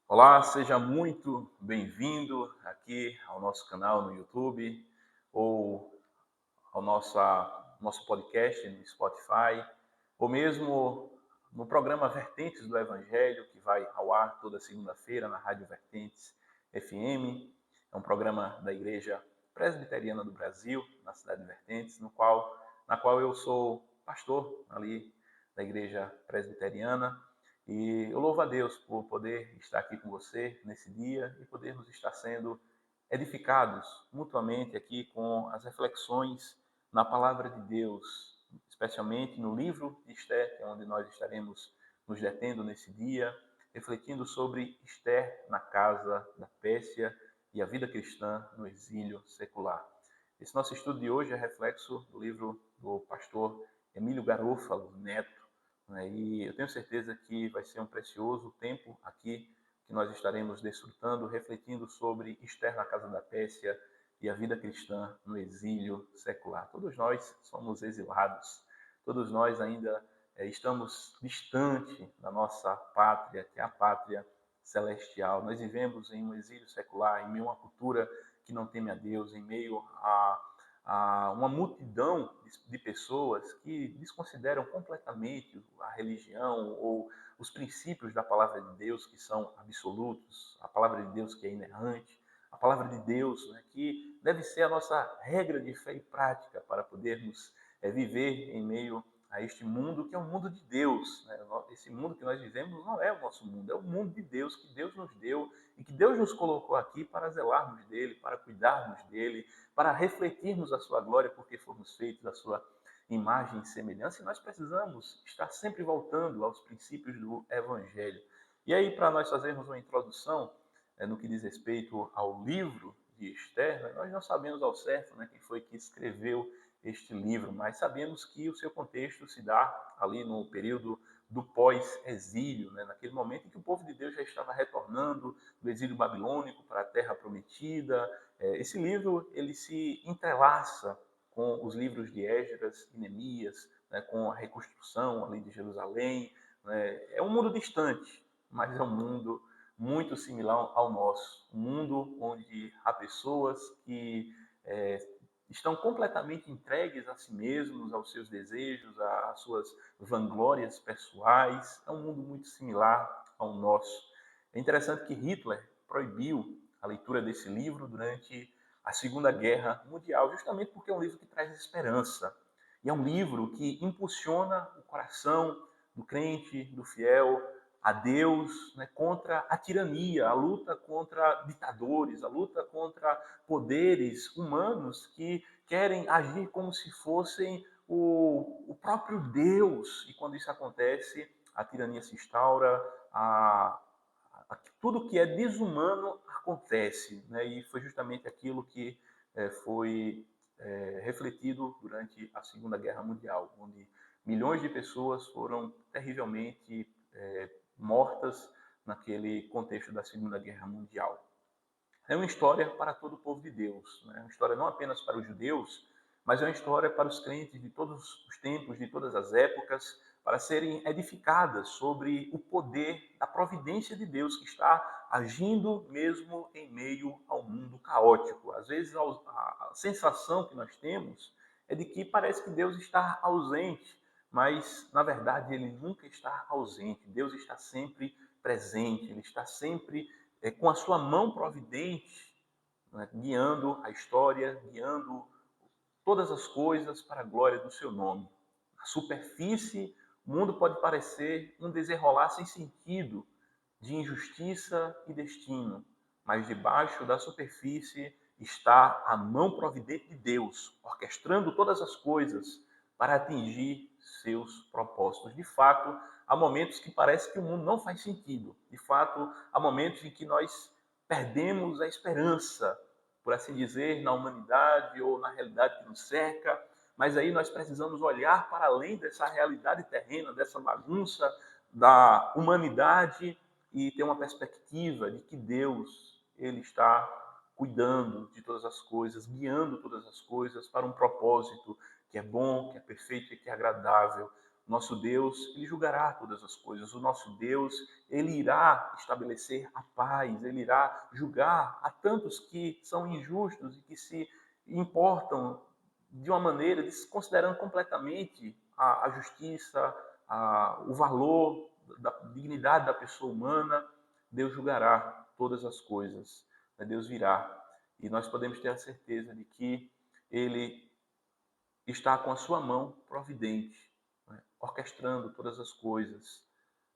Olá, seja muito bem-vindo aqui ao nosso canal no YouTube ou ao nosso podcast no Spotify, ou mesmo no programa Vertentes do Evangelho, que vai ao ar toda segunda-feira na Rádio Vertentes FM. É um programa da Igreja Presbiteriana do Brasil, na cidade de Vertentes, na qual eu sou pastor ali da Igreja Presbiteriana. E eu louvo a Deus por poder estar aqui com você nesse dia e podermos estar sendo edificados mutuamente aqui com as reflexões na palavra de Deus, especialmente no livro de Esther, que é onde nós estaremos nos detendo nesse dia, refletindo sobre Esther na casa da Pérsia e a vida cristã no exílio secular. Esse nosso estudo de hoje é reflexo do livro do pastor Emílio Garofalo Neto, né? E eu tenho certeza que vai ser um precioso tempo aqui que nós estaremos desfrutando, refletindo sobre Esther na casa da Pérsia e a vida cristã no exílio secular. Todos nós somos exilados, todos nós ainda estamos distante da nossa pátria, que é a pátria celestial. Nós vivemos em um exílio secular, em meio a uma cultura que não teme a Deus, em meio a uma multidão de pessoas que desconsideram completamente a religião ou os princípios da palavra de Deus, que são absolutos, a palavra de Deus que é inerrante, a palavra de Deus, né, que deve ser a nossa regra de fé e prática para podermos viver em meio a este mundo que é um mundo de Deus. Né? Esse mundo que nós vivemos não é o nosso mundo, é o mundo de Deus que Deus nos deu e que Deus nos colocou aqui para zelarmos dele, para cuidarmos dele, para refletirmos a sua glória, porque fomos feitos à sua imagem e semelhança, e nós precisamos estar sempre voltando aos princípios do Evangelho. E aí, para nós fazermos uma introdução no que diz respeito ao livro de Esther, né, nós não sabemos ao certo, né, quem foi que escreveu este livro, mas sabemos que o seu contexto se dá ali no período do pós-exílio, né, naquele momento em que o povo de Deus já estava retornando do exílio babilônico para a Terra Prometida. Esse livro ele se entrelaça com os livros de Esdras e Neemias, né, com a reconstrução ali de Jerusalém. Né. É um mundo distante, mas é um mundo muito similar ao nosso. Um mundo onde há pessoas que estão completamente entregues a si mesmos, aos seus desejos, às suas vanglórias pessoais. É um mundo muito similar ao nosso. É interessante que Hitler proibiu a leitura desse livro durante a Segunda Guerra Mundial, justamente porque é um livro que traz esperança. E é um livro que impulsiona o coração do crente, do fiel, a Deus, né, contra a tirania, a luta contra ditadores, a luta contra poderes humanos que querem agir como se fossem o próprio Deus. E quando isso acontece, a tirania se instaura, tudo que é desumano acontece. Né? E foi justamente aquilo que foi refletido durante a Segunda Guerra Mundial, onde milhões de pessoas foram terrivelmente mortas naquele contexto da Segunda Guerra Mundial. É uma história para todo o povo de Deus, né? É uma história não apenas para os judeus, mas é uma história para os crentes de todos os tempos, de todas as épocas, para serem edificadas sobre o poder da providência de Deus que está agindo mesmo em meio ao mundo caótico. Às vezes a sensação que nós temos é de que parece que Deus está ausente, mas na verdade ele nunca está ausente. Deus está sempre presente, ele está sempre com a sua mão providente, né, guiando a história, guiando todas as coisas para a glória do seu nome. Na superfície, o mundo pode parecer um desenrolar sem sentido de injustiça e destino, mas debaixo da superfície está a mão providente de Deus, orquestrando todas as coisas para atingir seus propósitos. De fato, há momentos que parece que o mundo não faz sentido. De fato, há momentos em que nós perdemos a esperança, por assim dizer, na humanidade ou na realidade que nos cerca, mas aí nós precisamos olhar para além dessa realidade terrena, dessa bagunça da humanidade e ter uma perspectiva de que Deus, ele está cuidando de todas as coisas, guiando todas as coisas para um propósito que é bom, que é perfeito e que é agradável Nosso Deus, ele julgará todas as coisas. O nosso Deus, ele irá estabelecer a paz, ele irá julgar a tantos que são injustos e que se importam de uma maneira, desconsiderando completamente a justiça, o valor, da dignidade da pessoa humana. Deus julgará todas as coisas. Deus virá. E nós podemos ter a certeza de que ele está com a sua mão providente, né, orquestrando todas as coisas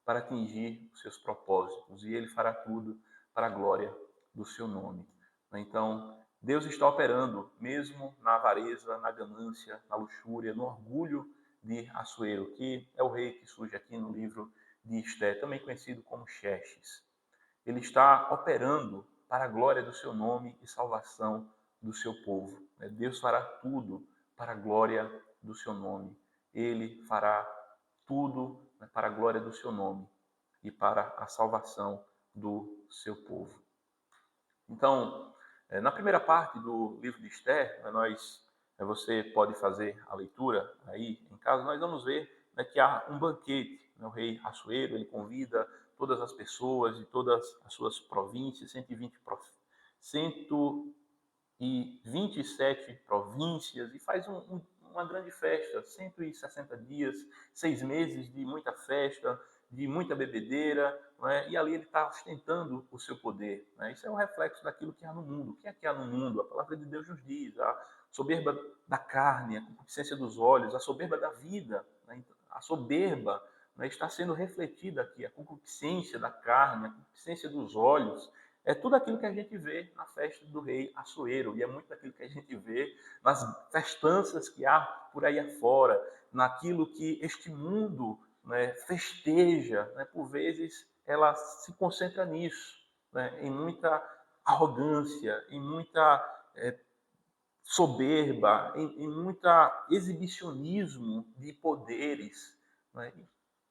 para atingir os seus propósitos. E ele fará tudo para a glória do seu nome. Então, Deus está operando, mesmo na avareza, na ganância, na luxúria, no orgulho de Assuero, que é o rei que surge aqui no livro de Esté, também conhecido como Xerxes. Ele está operando para a glória do seu nome e salvação do seu povo. Deus fará tudo para a glória do seu nome. Ele fará tudo para a glória do seu nome e para a salvação do seu povo. Então, na primeira parte do livro de Esther, você pode fazer a leitura aí em casa, nós vamos ver que há um banquete. O rei Assuero, ele convida todas as pessoas de todas as suas províncias, 127 províncias, e faz uma grande festa, 160 dias, 6 meses de muita festa, de muita bebedeira, não é? E ali ele está ostentando o seu poder. Não é? Isso é um reflexo daquilo que há no mundo. O que é que há no mundo? A palavra de Deus nos diz: a soberba da carne, a concupiscência dos olhos, a soberba da vida, né? A soberba, né, está sendo refletida aqui, a concupiscência da carne, a concupiscência dos olhos. É tudo aquilo que a gente vê na festa do rei Assuero, e é muito daquilo que a gente vê nas festanças que há por aí afora, naquilo que este mundo, né, festeja, né, por vezes ela se concentra nisso, né, em muita arrogância, em muita soberba, em muita exibicionismo de poderes, né.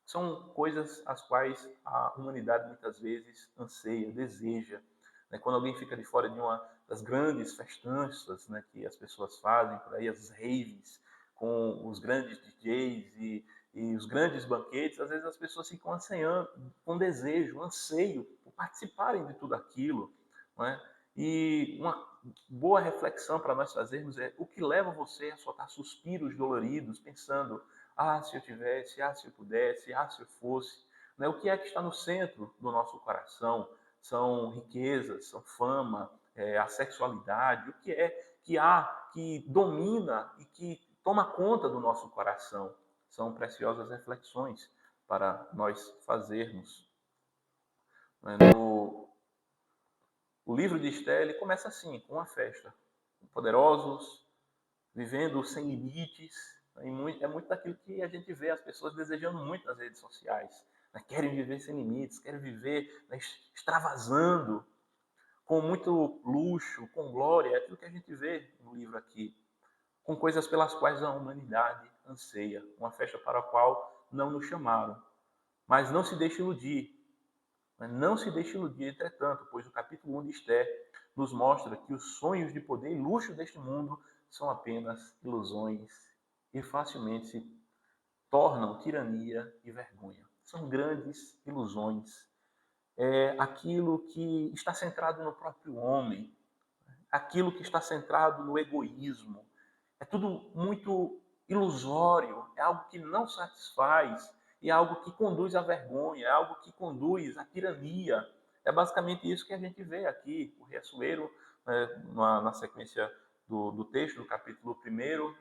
São coisas as quais a humanidade muitas vezes anseia, deseja. Né? Quando alguém fica de fora de uma das grandes festanças, né, que as pessoas fazem por aí, as raves, com os grandes DJs e os grandes banquetes, às vezes as pessoas ficam ansiando, com desejo, anseio por participarem de tudo aquilo. Não é? E uma boa reflexão para nós fazermos é: o que leva você a soltar suspiros doloridos, pensando: ah, se eu tivesse, ah, se eu pudesse, ah, se eu fosse. Né? O que é que está no centro do nosso coração? São riquezas, são fama, a sexualidade. O que é que há que domina e que toma conta do nosso coração? São preciosas reflexões para nós fazermos. Né? O livro de Esté, ele começa assim, com uma festa. Poderosos, vivendo sem limites. É muito daquilo que a gente vê as pessoas desejando muito nas redes sociais. Né? Querem viver sem limites, querem viver, né, extravasando, com muito luxo, com glória. É aquilo que a gente vê no livro aqui. Com coisas pelas quais a humanidade anseia. Uma festa para a qual não nos chamaram. Mas não se deixe iludir. Não se deixe iludir, entretanto, pois o capítulo 1 de Esté nos mostra que os sonhos de poder e luxo deste mundo são apenas ilusões e facilmente se tornam tirania e vergonha. São grandes ilusões. É aquilo que está centrado no próprio homem, aquilo que está centrado no egoísmo. É tudo muito ilusório, é algo que não satisfaz, é algo que conduz à vergonha, é algo que conduz à tirania. É basicamente isso que a gente vê aqui. O rei Assuero, na sequência do texto, do capítulo 1,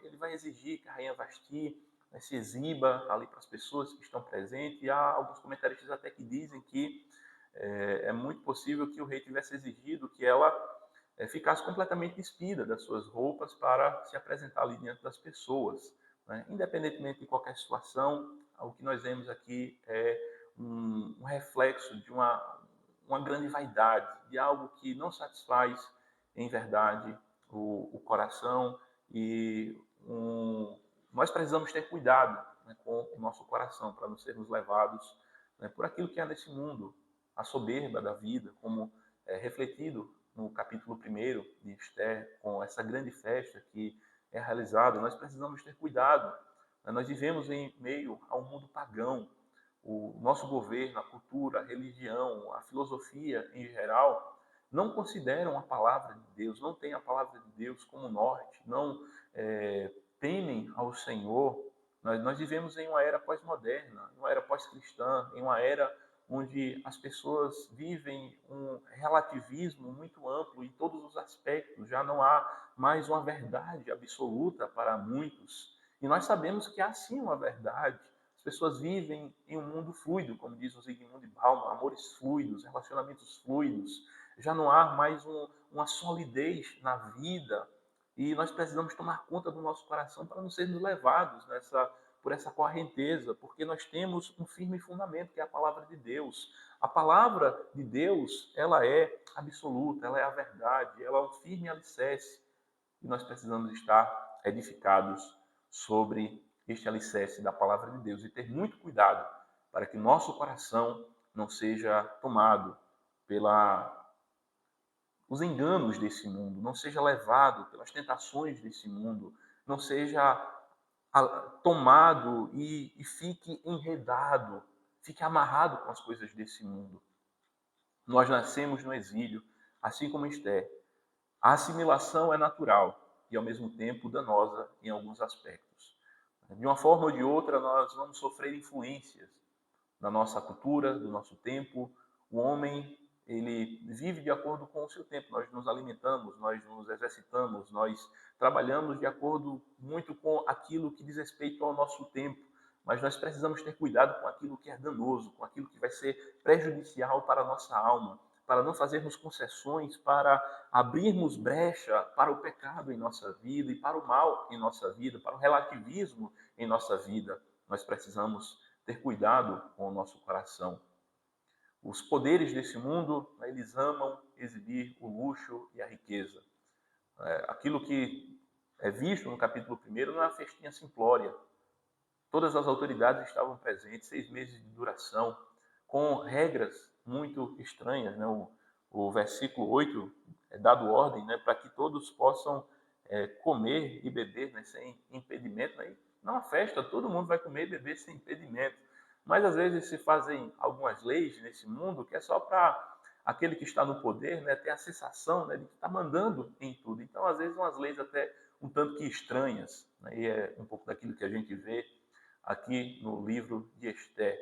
ele vai exigir que a rainha Vasti se exiba ali para as pessoas que estão presentes. E há alguns comentaristas até que dizem que é muito possível que o rei tivesse exigido que ela ficasse completamente despida das suas roupas para se apresentar ali diante das pessoas. Né? Independentemente de qualquer situação, o que nós vemos aqui é um reflexo de uma grande vaidade, de algo que não satisfaz, em verdade, o coração. E nós precisamos ter cuidado, né, com o nosso coração, para não sermos levados, né, por aquilo que há nesse mundo, a soberba da vida, como refletido no capítulo 1 de Esther, com essa grande festa que é realizada. Nós precisamos ter cuidado, Nós vivemos em meio a um mundo pagão. O nosso governo, a cultura, a religião, a filosofia em geral, não consideram a palavra de Deus, não têm a palavra de Deus como norte, não temem ao Senhor. Nós vivemos em uma era pós-moderna, uma era pós-cristã, em uma era onde as pessoas vivem um relativismo muito amplo em todos os aspectos. Já não há mais uma verdade absoluta para muitos. E nós sabemos que há sim uma verdade. As pessoas vivem em um mundo fluido, como diz o Zygmunt Bauman, amores fluidos, relacionamentos fluidos. Já não há mais uma solidez na vida. E nós precisamos tomar conta do nosso coração para não sermos levados por essa correnteza, porque nós temos um firme fundamento, que é a palavra de Deus. A palavra de Deus, ela é absoluta, ela é a verdade, ela é um firme alicerce. E nós precisamos estar edificados sobre este alicerce da palavra de Deus e ter muito cuidado para que nosso coração não seja tomado pelos enganos desse mundo, não seja levado pelas tentações desse mundo, não seja tomado e fique enredado, fique amarrado com as coisas desse mundo. Nós nascemos no exílio, assim como Esther. A assimilação é natural e, ao mesmo tempo, danosa em alguns aspectos. De uma forma ou de outra, nós vamos sofrer influências da nossa cultura, do nosso tempo. O homem, ele vive de acordo com o seu tempo. Nós nos alimentamos, nós nos exercitamos, nós trabalhamos de acordo muito com aquilo que diz respeito ao nosso tempo. Mas nós precisamos ter cuidado com aquilo que é danoso, com aquilo que vai ser prejudicial para a nossa alma, para não fazermos concessões, para abrirmos brecha para o pecado em nossa vida e para o mal em nossa vida, para o relativismo em nossa vida. Nós precisamos ter cuidado com o nosso coração. Os poderes desse mundo, eles amam exibir o luxo e a riqueza. Aquilo que é visto no capítulo 1 não é uma festinha simplória. Todas as autoridades estavam presentes, 6 meses de duração, com regras muito estranhas. Né? O versículo 8 é dado ordem, né, para que todos possam comer e beber, né, sem impedimento. Né? Numa festa, todo mundo vai comer e beber sem impedimento. Mas às vezes se fazem algumas leis nesse mundo que é só para aquele que está no poder, né, ter a sensação, né, de que está mandando em tudo. Então, às vezes, umas leis até um tanto que estranhas. Né? E é um pouco daquilo que a gente vê aqui no livro de Esther.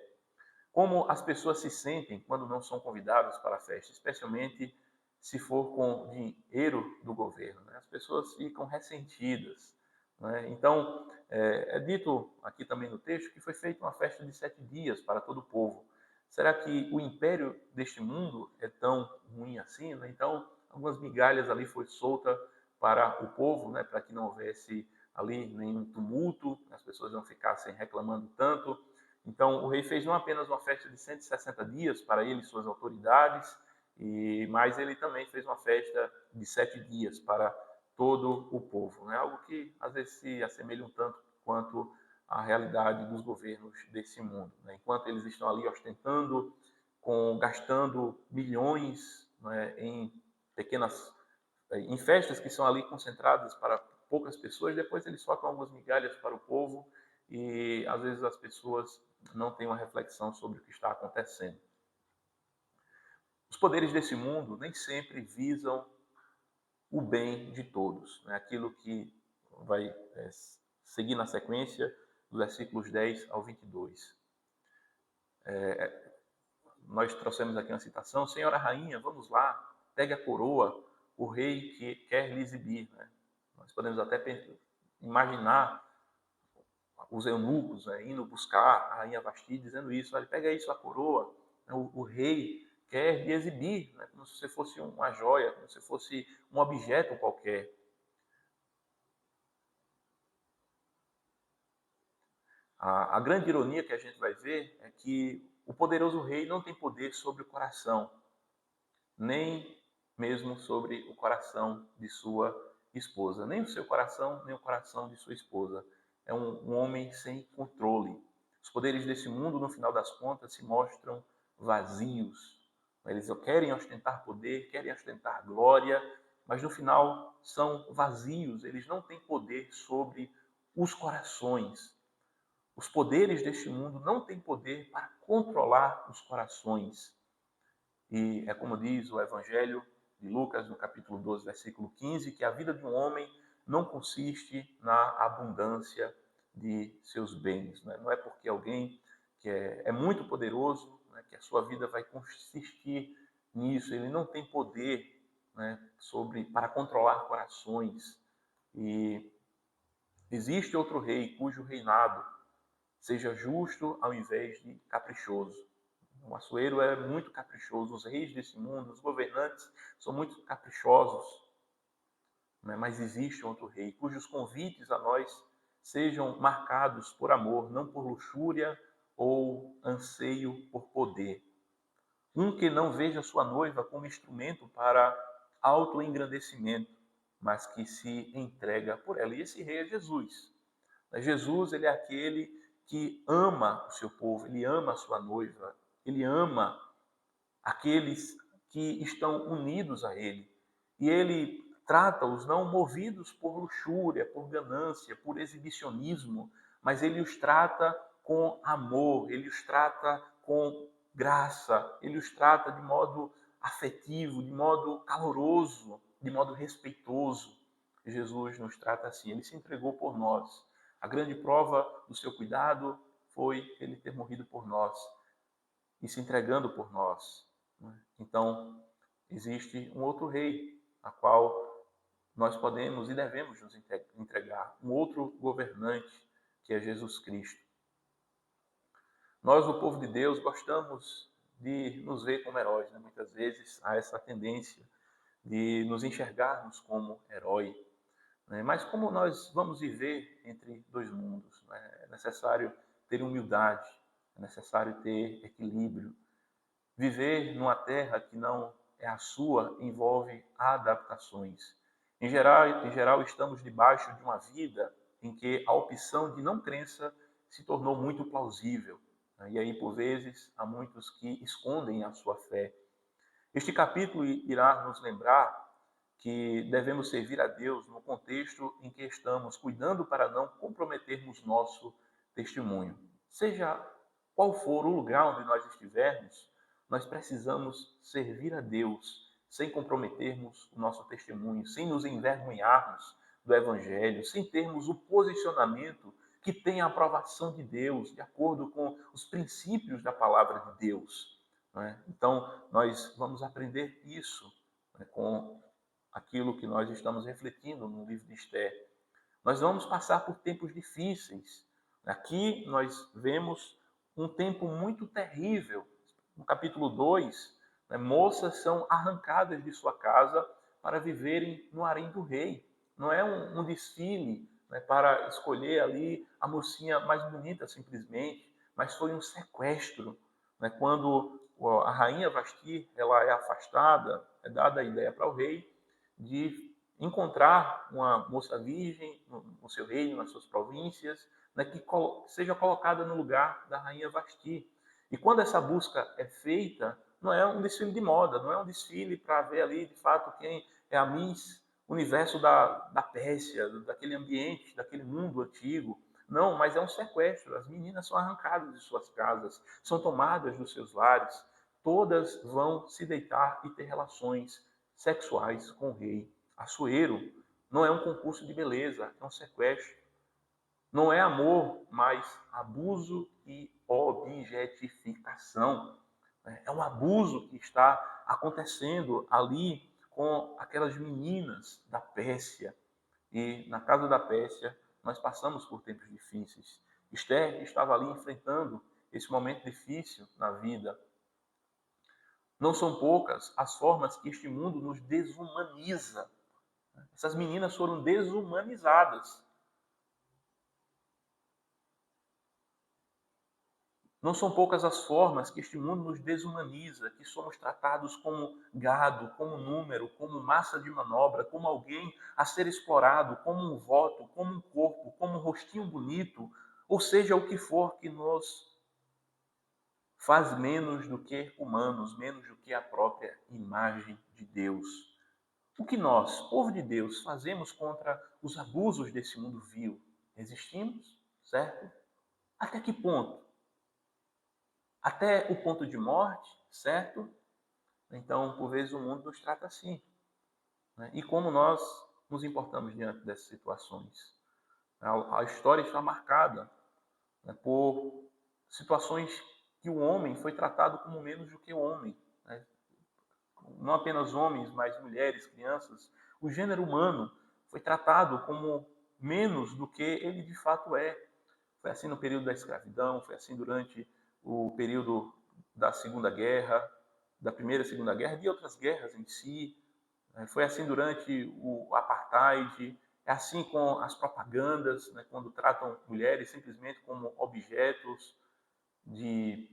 Como as pessoas se sentem quando não são convidadas para a festa, especialmente se for com dinheiro do governo. Né? As pessoas ficam ressentidas. Né? Então, é dito aqui também no texto que foi feita uma festa de 7 dias para todo o povo. Será que o império deste mundo é tão ruim assim? Né? Então, algumas migalhas ali foi solta para o povo, né? Para que não houvesse ali nenhum tumulto, as pessoas não ficassem reclamando tanto. Então, o rei fez não apenas uma festa de 160 dias para ele e suas autoridades, mas ele também fez uma festa de 7 dias para todo o povo. Né? Algo que às vezes se assemelha um tanto quanto à realidade dos governos desse mundo. Né? Enquanto eles estão ali ostentando, gastando milhões, né, em festas que são ali concentradas para poucas pessoas, depois eles soltam algumas migalhas para o povo e às vezes as pessoas não têm uma reflexão sobre o que está acontecendo. Os poderes desse mundo nem sempre visam o bem de todos. Né? Aquilo que vai seguir na sequência dos versículos 10 ao 22. Nós trouxemos aqui uma citação: Senhora Rainha, vamos lá, pegue a coroa, o rei que quer lhe exibir. Né? Nós podemos até imaginar os eunucos, né, indo buscar a rainha Vasti, dizendo isso: olha, pega aí sua coroa, né, o rei quer lhe exibir, né, como se você fosse uma joia, como se fosse um objeto qualquer. A grande ironia que a gente vai ver é que o poderoso rei não tem poder sobre o coração, nem mesmo sobre o coração de sua esposa. Nem o seu coração, nem o coração de sua esposa. É um homem sem controle. Os poderes desse mundo, no final das contas, se mostram vazios. Eles querem ostentar poder, querem ostentar glória, mas no final são vazios. Eles não têm poder sobre os corações. Os poderes deste mundo não têm poder para controlar os corações. E é como diz o Evangelho de Lucas, no capítulo 12, versículo 15, que a vida de um homem não consiste na abundância de seus bens. Não é porque alguém que é muito poderoso, né, que a sua vida vai consistir nisso. Ele não tem poder, né, para controlar corações. E existe outro rei cujo reinado seja justo ao invés de caprichoso. O Assuero é muito caprichoso. Os reis desse mundo, os governantes, são muito caprichosos. Né? Mas existe outro rei, cujos convites a nós sejam marcados por amor, não por luxúria ou anseio por poder. Um que não veja sua noiva como instrumento para autoengrandecimento, mas que se entrega por ela. E esse rei é Jesus. Jesus, ele é aquele que ama o seu povo, ele ama a sua noiva, ele ama aqueles que estão unidos a ele. E ele trata-os não movidos por luxúria, por ganância, por exibicionismo, mas ele os trata com amor, ele os trata com graça, ele os trata de modo afetivo, de modo caloroso, de modo respeitoso. Jesus nos trata assim, ele se entregou por nós. A grande prova do seu cuidado foi ele ter morrido por nós e se entregando por nós. Então, existe um outro rei, a qual nós podemos e devemos nos entregar, um outro governante, que é Jesus Cristo. Nós, o povo de Deus, gostamos de nos ver como heróis, né? Muitas vezes há essa tendência de nos enxergarmos como herói. Né? Mas como nós vamos viver entre dois mundos? Né? É necessário ter humildade, é necessário ter equilíbrio. Viver numa terra que não é a sua envolve adaptações. Em geral, estamos debaixo de uma vida em que a opção de não crença se tornou muito plausível. Né? E aí, por vezes, há muitos que escondem a sua fé. Este capítulo irá nos lembrar que devemos servir a Deus no contexto em que estamos, cuidando para não comprometermos nosso testemunho. Seja qual for o lugar onde nós estivermos, nós precisamos servir a Deus sem comprometermos o nosso testemunho, sem nos envergonharmos do Evangelho, sem termos o posicionamento que tem a aprovação de Deus, de acordo com os princípios da palavra de Deus. Né? Então, nós vamos aprender isso, né, com aquilo que nós estamos refletindo no livro de Esther. Nós vamos passar por tempos difíceis. Aqui nós vemos um tempo muito terrível. No capítulo 2, né, moças são arrancadas de sua casa para viverem no harém do rei. Não é um desfile, né, para escolher ali a mocinha mais bonita simplesmente, mas foi um sequestro. Né, quando a rainha Vasti ela é afastada, é dada a ideia para o rei de encontrar uma moça virgem no seu reino, nas suas províncias, né, que seja colocada no lugar da rainha Vasti. E quando essa busca é feita, não é um desfile de moda, não é um desfile para ver ali, de fato, quem é a Miss Universo da Pérsia, daquele ambiente, daquele mundo antigo. Não, mas é um sequestro. As meninas são arrancadas de suas casas, são tomadas dos seus lares. Todas vão se deitar e ter relações sexuais com o rei. Assuero não é um concurso de beleza, é um sequestro. Não é amor, mas abuso e objetificação. É um abuso que está acontecendo ali com aquelas meninas da Pérsia. E na casa da Pérsia, nós passamos por tempos difíceis. Esther estava ali enfrentando esse momento difícil na vida. Não são poucas as formas que este mundo nos desumaniza. Essas meninas foram desumanizadas. Não são poucas as formas que este mundo nos desumaniza, que somos tratados como gado, como número, como massa de manobra, como alguém a ser explorado, como um voto, como um corpo, como um rostinho bonito, ou seja, o que for que nos faz menos do que humanos, menos do que a própria imagem de Deus. O que nós, povo de Deus, fazemos contra os abusos desse mundo vil? Resistimos, certo? Até que ponto? Até o ponto de morte, certo? Então, por vezes, o mundo nos trata assim, né? E como nós nos importamos diante dessas situações? A história está marcada, né, por situações que o homem foi tratado como menos do que o homem, né? Não apenas homens, mas mulheres, crianças. O gênero humano foi tratado como menos do que ele de fato é. Foi assim no período da escravidão, foi assim durante o período da Segunda Guerra, da Primeira e Segunda Guerra, de outras guerras em si. Foi assim durante o apartheid, é assim com as propagandas, né, quando tratam mulheres simplesmente como objetos de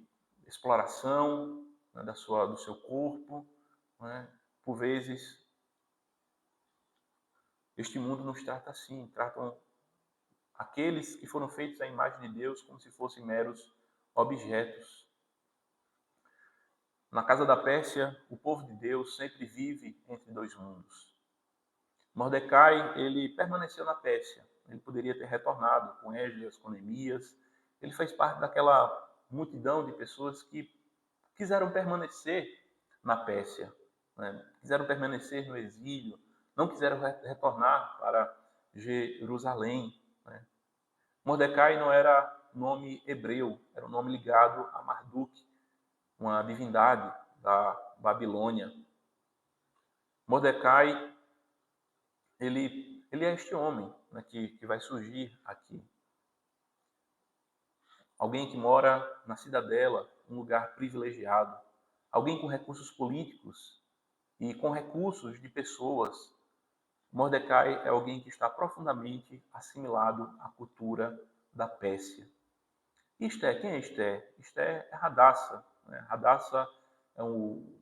exploração, né, do seu corpo. Né? Por vezes, este mundo nos trata assim, tratam aqueles que foram feitos à imagem de Deus como se fossem meros objetos. Na casa da Pérsia, o povo de Deus sempre vive entre dois mundos. Mordecai, ele permaneceu na Pérsia. Ele poderia ter retornado com Esdras, com Neemias. Ele fez parte daquela multidão de pessoas que quiseram permanecer na Pérsia, né? Quiseram permanecer no exílio, não quiseram retornar para Jerusalém, né? Mordecai não era nome hebreu, era um nome ligado a Marduk, uma divindade da Babilônia. Mordecai, ele é este homem, né, que vai surgir aqui. Alguém que mora na cidadela, um lugar privilegiado. Alguém com recursos políticos e com recursos de pessoas. Mordecai é alguém que está profundamente assimilado à cultura da Pérsia. E Esté, quem é Esté? Esté é Radassa. Né? Radassa é um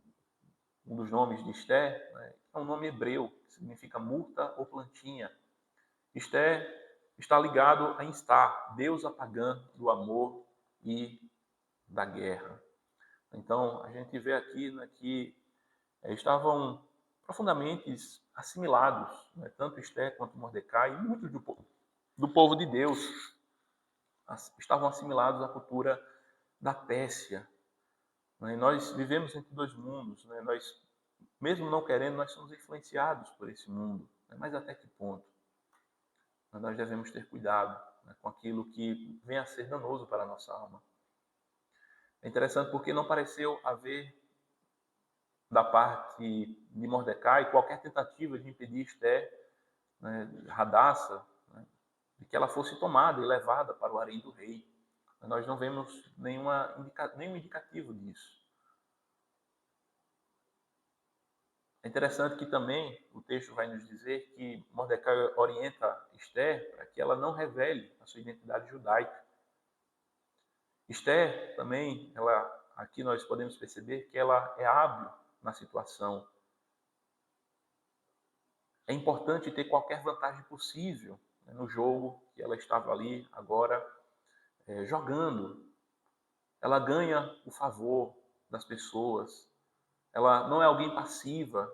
dos nomes de Esté, né? É um nome hebreu, que significa murta ou plantinha. Esté está ligado a Instar, deusa pagã do amor e da guerra. Então, a gente vê aqui, né, que estavam profundamente assimilados, né, tanto Esté quanto Mordecai, e muitos do povo de Deus estavam assimilados à cultura da Pérsia. Né? E nós vivemos entre dois mundos, né? Nós, mesmo não querendo, nós somos influenciados por esse mundo. Né? Mas até que ponto? Nós devemos ter cuidado, né, com aquilo que vem a ser danoso para a nossa alma. É interessante porque não pareceu haver, da parte de Mordecai, qualquer tentativa de impedir Esté, né, Radassa, né, de que ela fosse tomada e levada para o harém do rei. Nós não vemos nenhum indicativo disso. É interessante que também o texto vai nos dizer que Mordecai orienta Esther para que ela não revele a sua identidade judaica. Esther também, aqui nós podemos perceber que ela é hábil na situação. É importante ter qualquer vantagem possível, né, no jogo que ela estava ali agora jogando. Ela ganha o favor das pessoas. Ela não é alguém passiva,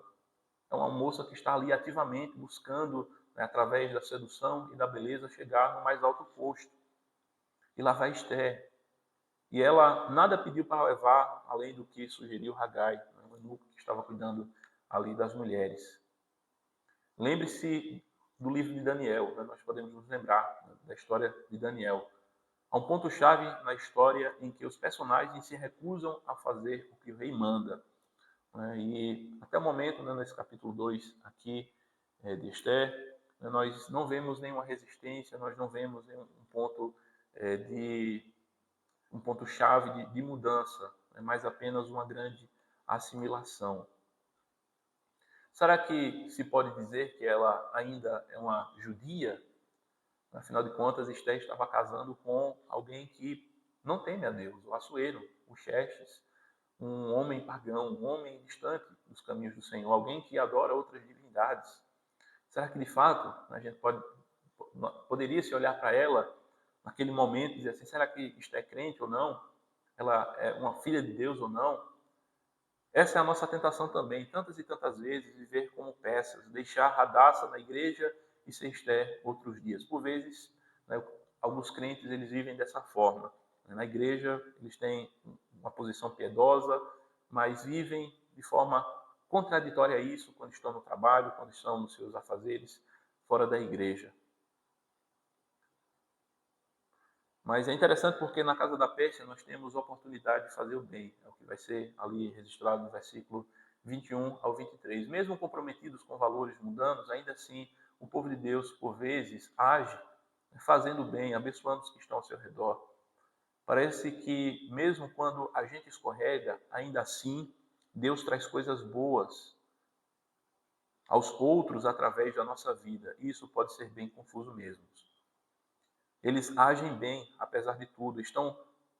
é uma moça que está ali ativamente buscando, né, através da sedução e da beleza, chegar no mais alto posto. E lá vai Esther. E ela nada pediu para levar, além do que sugeriu Hagai, né, o eunuco que estava cuidando ali das mulheres. Lembre-se do livro de Daniel, né, nós podemos nos lembrar, né, da história de Daniel. Há um ponto-chave na história em que os personagens se recusam a fazer o que o rei manda. Né? E até o momento, né, nesse capítulo 2 aqui de Esther, né, nós não vemos nenhuma resistência, nós não vemos nenhum ponto um ponto-chave de mudança, né, mas apenas uma grande assimilação. Será que se pode dizer que ela ainda é uma judia? Afinal de contas, Esther estava casando com alguém que não teme a Deus, o Assuero, o Xerxes, um homem pagão, um homem distante dos caminhos do Senhor, alguém que adora outras divindades. Será que de fato a gente poderia se olhar para ela naquele momento e dizer assim, será que isto é crente ou não? Ela é uma filha de Deus ou não? Essa é a nossa tentação também, tantas e tantas vezes, viver como peças, deixar Radassa na igreja e ser Esther outros dias. Por vezes, né, alguns crentes eles vivem dessa forma. Na igreja eles têm uma posição piedosa, mas vivem de forma contraditória a isso quando estão no trabalho, quando estão nos seus afazeres fora da igreja. Mas é interessante porque na casa da peste nós temos oportunidade de fazer o bem. É o que vai ser ali registrado no versículo 21 ao 23. Mesmo comprometidos com valores mundanos, ainda assim o povo de Deus, por vezes, age fazendo o bem, abençoando os que estão ao seu redor. Parece que mesmo quando a gente escorrega, ainda assim Deus traz coisas boas aos outros através da nossa vida. E isso pode ser bem confuso mesmo. Eles agem bem, apesar de tudo. Estão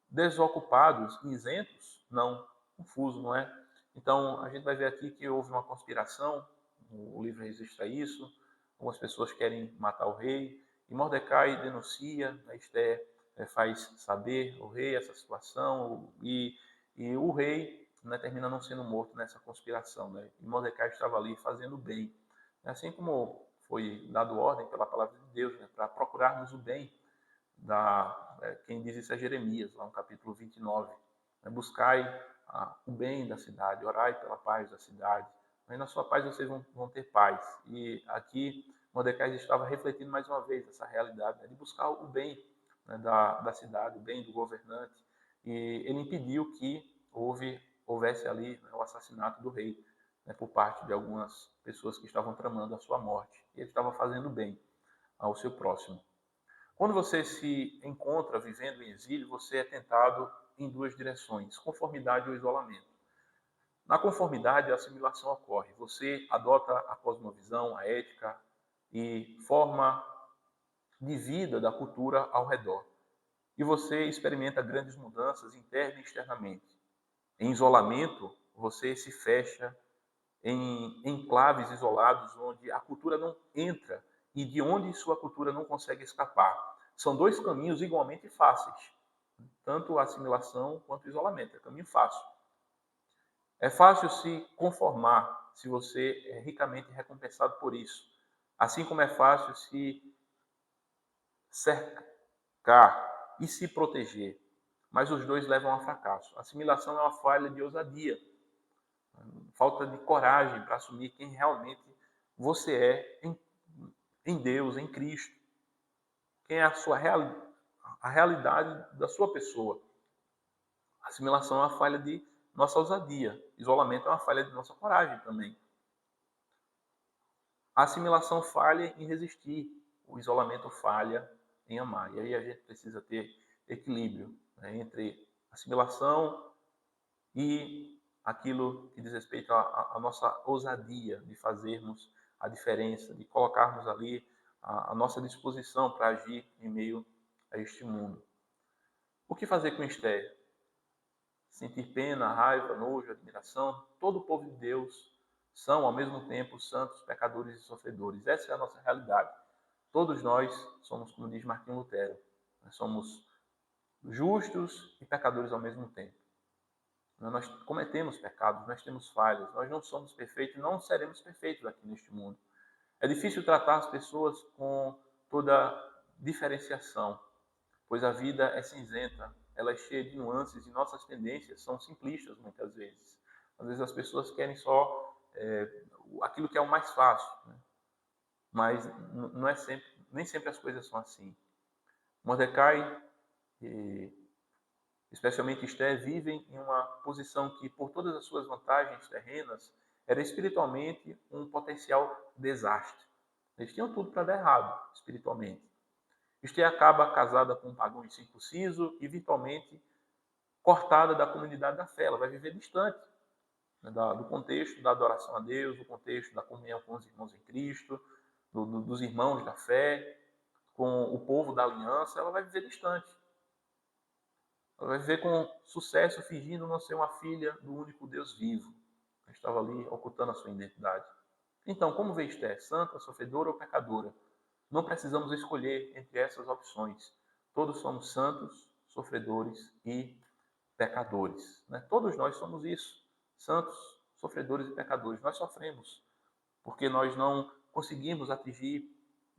desocupados, isentos? Não. Confuso, não é? Então, a gente vai ver aqui que houve uma conspiração, o livro registra isso, algumas pessoas querem matar o rei, e Mordecai denuncia, a Esther faz saber o rei essa situação, e o rei, né, termina não sendo morto nessa conspiração. Né? E Mordecai estava ali fazendo bem. Assim como foi dado ordem pela palavra de Deus, né, para procurarmos o bem, quem diz isso é Jeremias, lá no capítulo 29. Buscai o bem da cidade, orai pela paz da cidade. Mas na sua paz vocês vão ter paz. E aqui Mordecai estava refletindo mais uma vez essa realidade, né, de buscar o bem, né, da cidade, o bem do governante. E ele impediu que houvesse ali, né, o assassinato do rei, né, por parte de algumas pessoas que estavam tramando a sua morte. E ele estava fazendo bem ao seu próximo. Quando você se encontra vivendo em exílio, você é tentado em duas direções, conformidade ou isolamento. Na conformidade, a assimilação ocorre. Você adota a cosmovisão, a ética e forma de vida da cultura ao redor. E você experimenta grandes mudanças interna e externamente. Em isolamento, você se fecha em enclaves isolados onde a cultura não entra e de onde sua cultura não consegue escapar. São dois caminhos igualmente fáceis, tanto a assimilação quanto o isolamento. É caminho fácil. É fácil se conformar se você é ricamente recompensado por isso. Assim como é fácil se cercar e se proteger. Mas os dois levam a fracasso. A assimilação é uma falha de ousadia, falta de coragem para assumir quem realmente você é em Deus, em Cristo. Quem é a realidade da sua pessoa. A assimilação é uma falha de nossa ousadia. Isolamento é uma falha de nossa coragem também. A assimilação falha em resistir. O isolamento falha em amar. E aí a gente precisa ter equilíbrio, né, entre assimilação e aquilo que diz respeito à nossa ousadia de fazermos a diferença, de colocarmos ali a nossa disposição para agir em meio a este mundo. O que fazer com Esther? Sentir pena, raiva, nojo, admiração? Todo o povo de Deus são, ao mesmo tempo, santos, pecadores e sofredores. Essa é a nossa realidade. Todos nós somos, como diz Martinho Lutero, nós somos justos e pecadores ao mesmo tempo. Nós cometemos pecados, nós temos falhas, nós não somos perfeitos e não seremos perfeitos aqui neste mundo. É difícil tratar as pessoas com toda diferenciação, pois a vida é cinzenta, ela é cheia de nuances e nossas tendências são simplistas muitas vezes. Às vezes as pessoas querem só aquilo que é o mais fácil, né? Mas não é sempre, nem sempre as coisas são assim. Mordecai e especialmente Esther, vivem em uma posição que, por todas as suas vantagens terrenas, era espiritualmente um potencial desastre. Eles tinham tudo para dar errado, espiritualmente. Esther acaba casada com um pagão incircunciso e virtualmente cortada da comunidade da fé. Ela vai viver distante, né, do contexto da adoração a Deus, do contexto da comunhão com os irmãos em Cristo, dos irmãos da fé, com o povo da aliança. Ela vai viver distante. Ela vai viver com sucesso fingindo não ser uma filha do único Deus vivo. Ela estava ali ocultando a sua identidade. Então, como vê Esther? Santa, sofredora ou pecadora? Não precisamos escolher entre essas opções. Todos somos santos, sofredores e pecadores. Né? Todos nós somos isso. Santos, sofredores e pecadores. Nós sofremos porque nós não conseguimos atingir,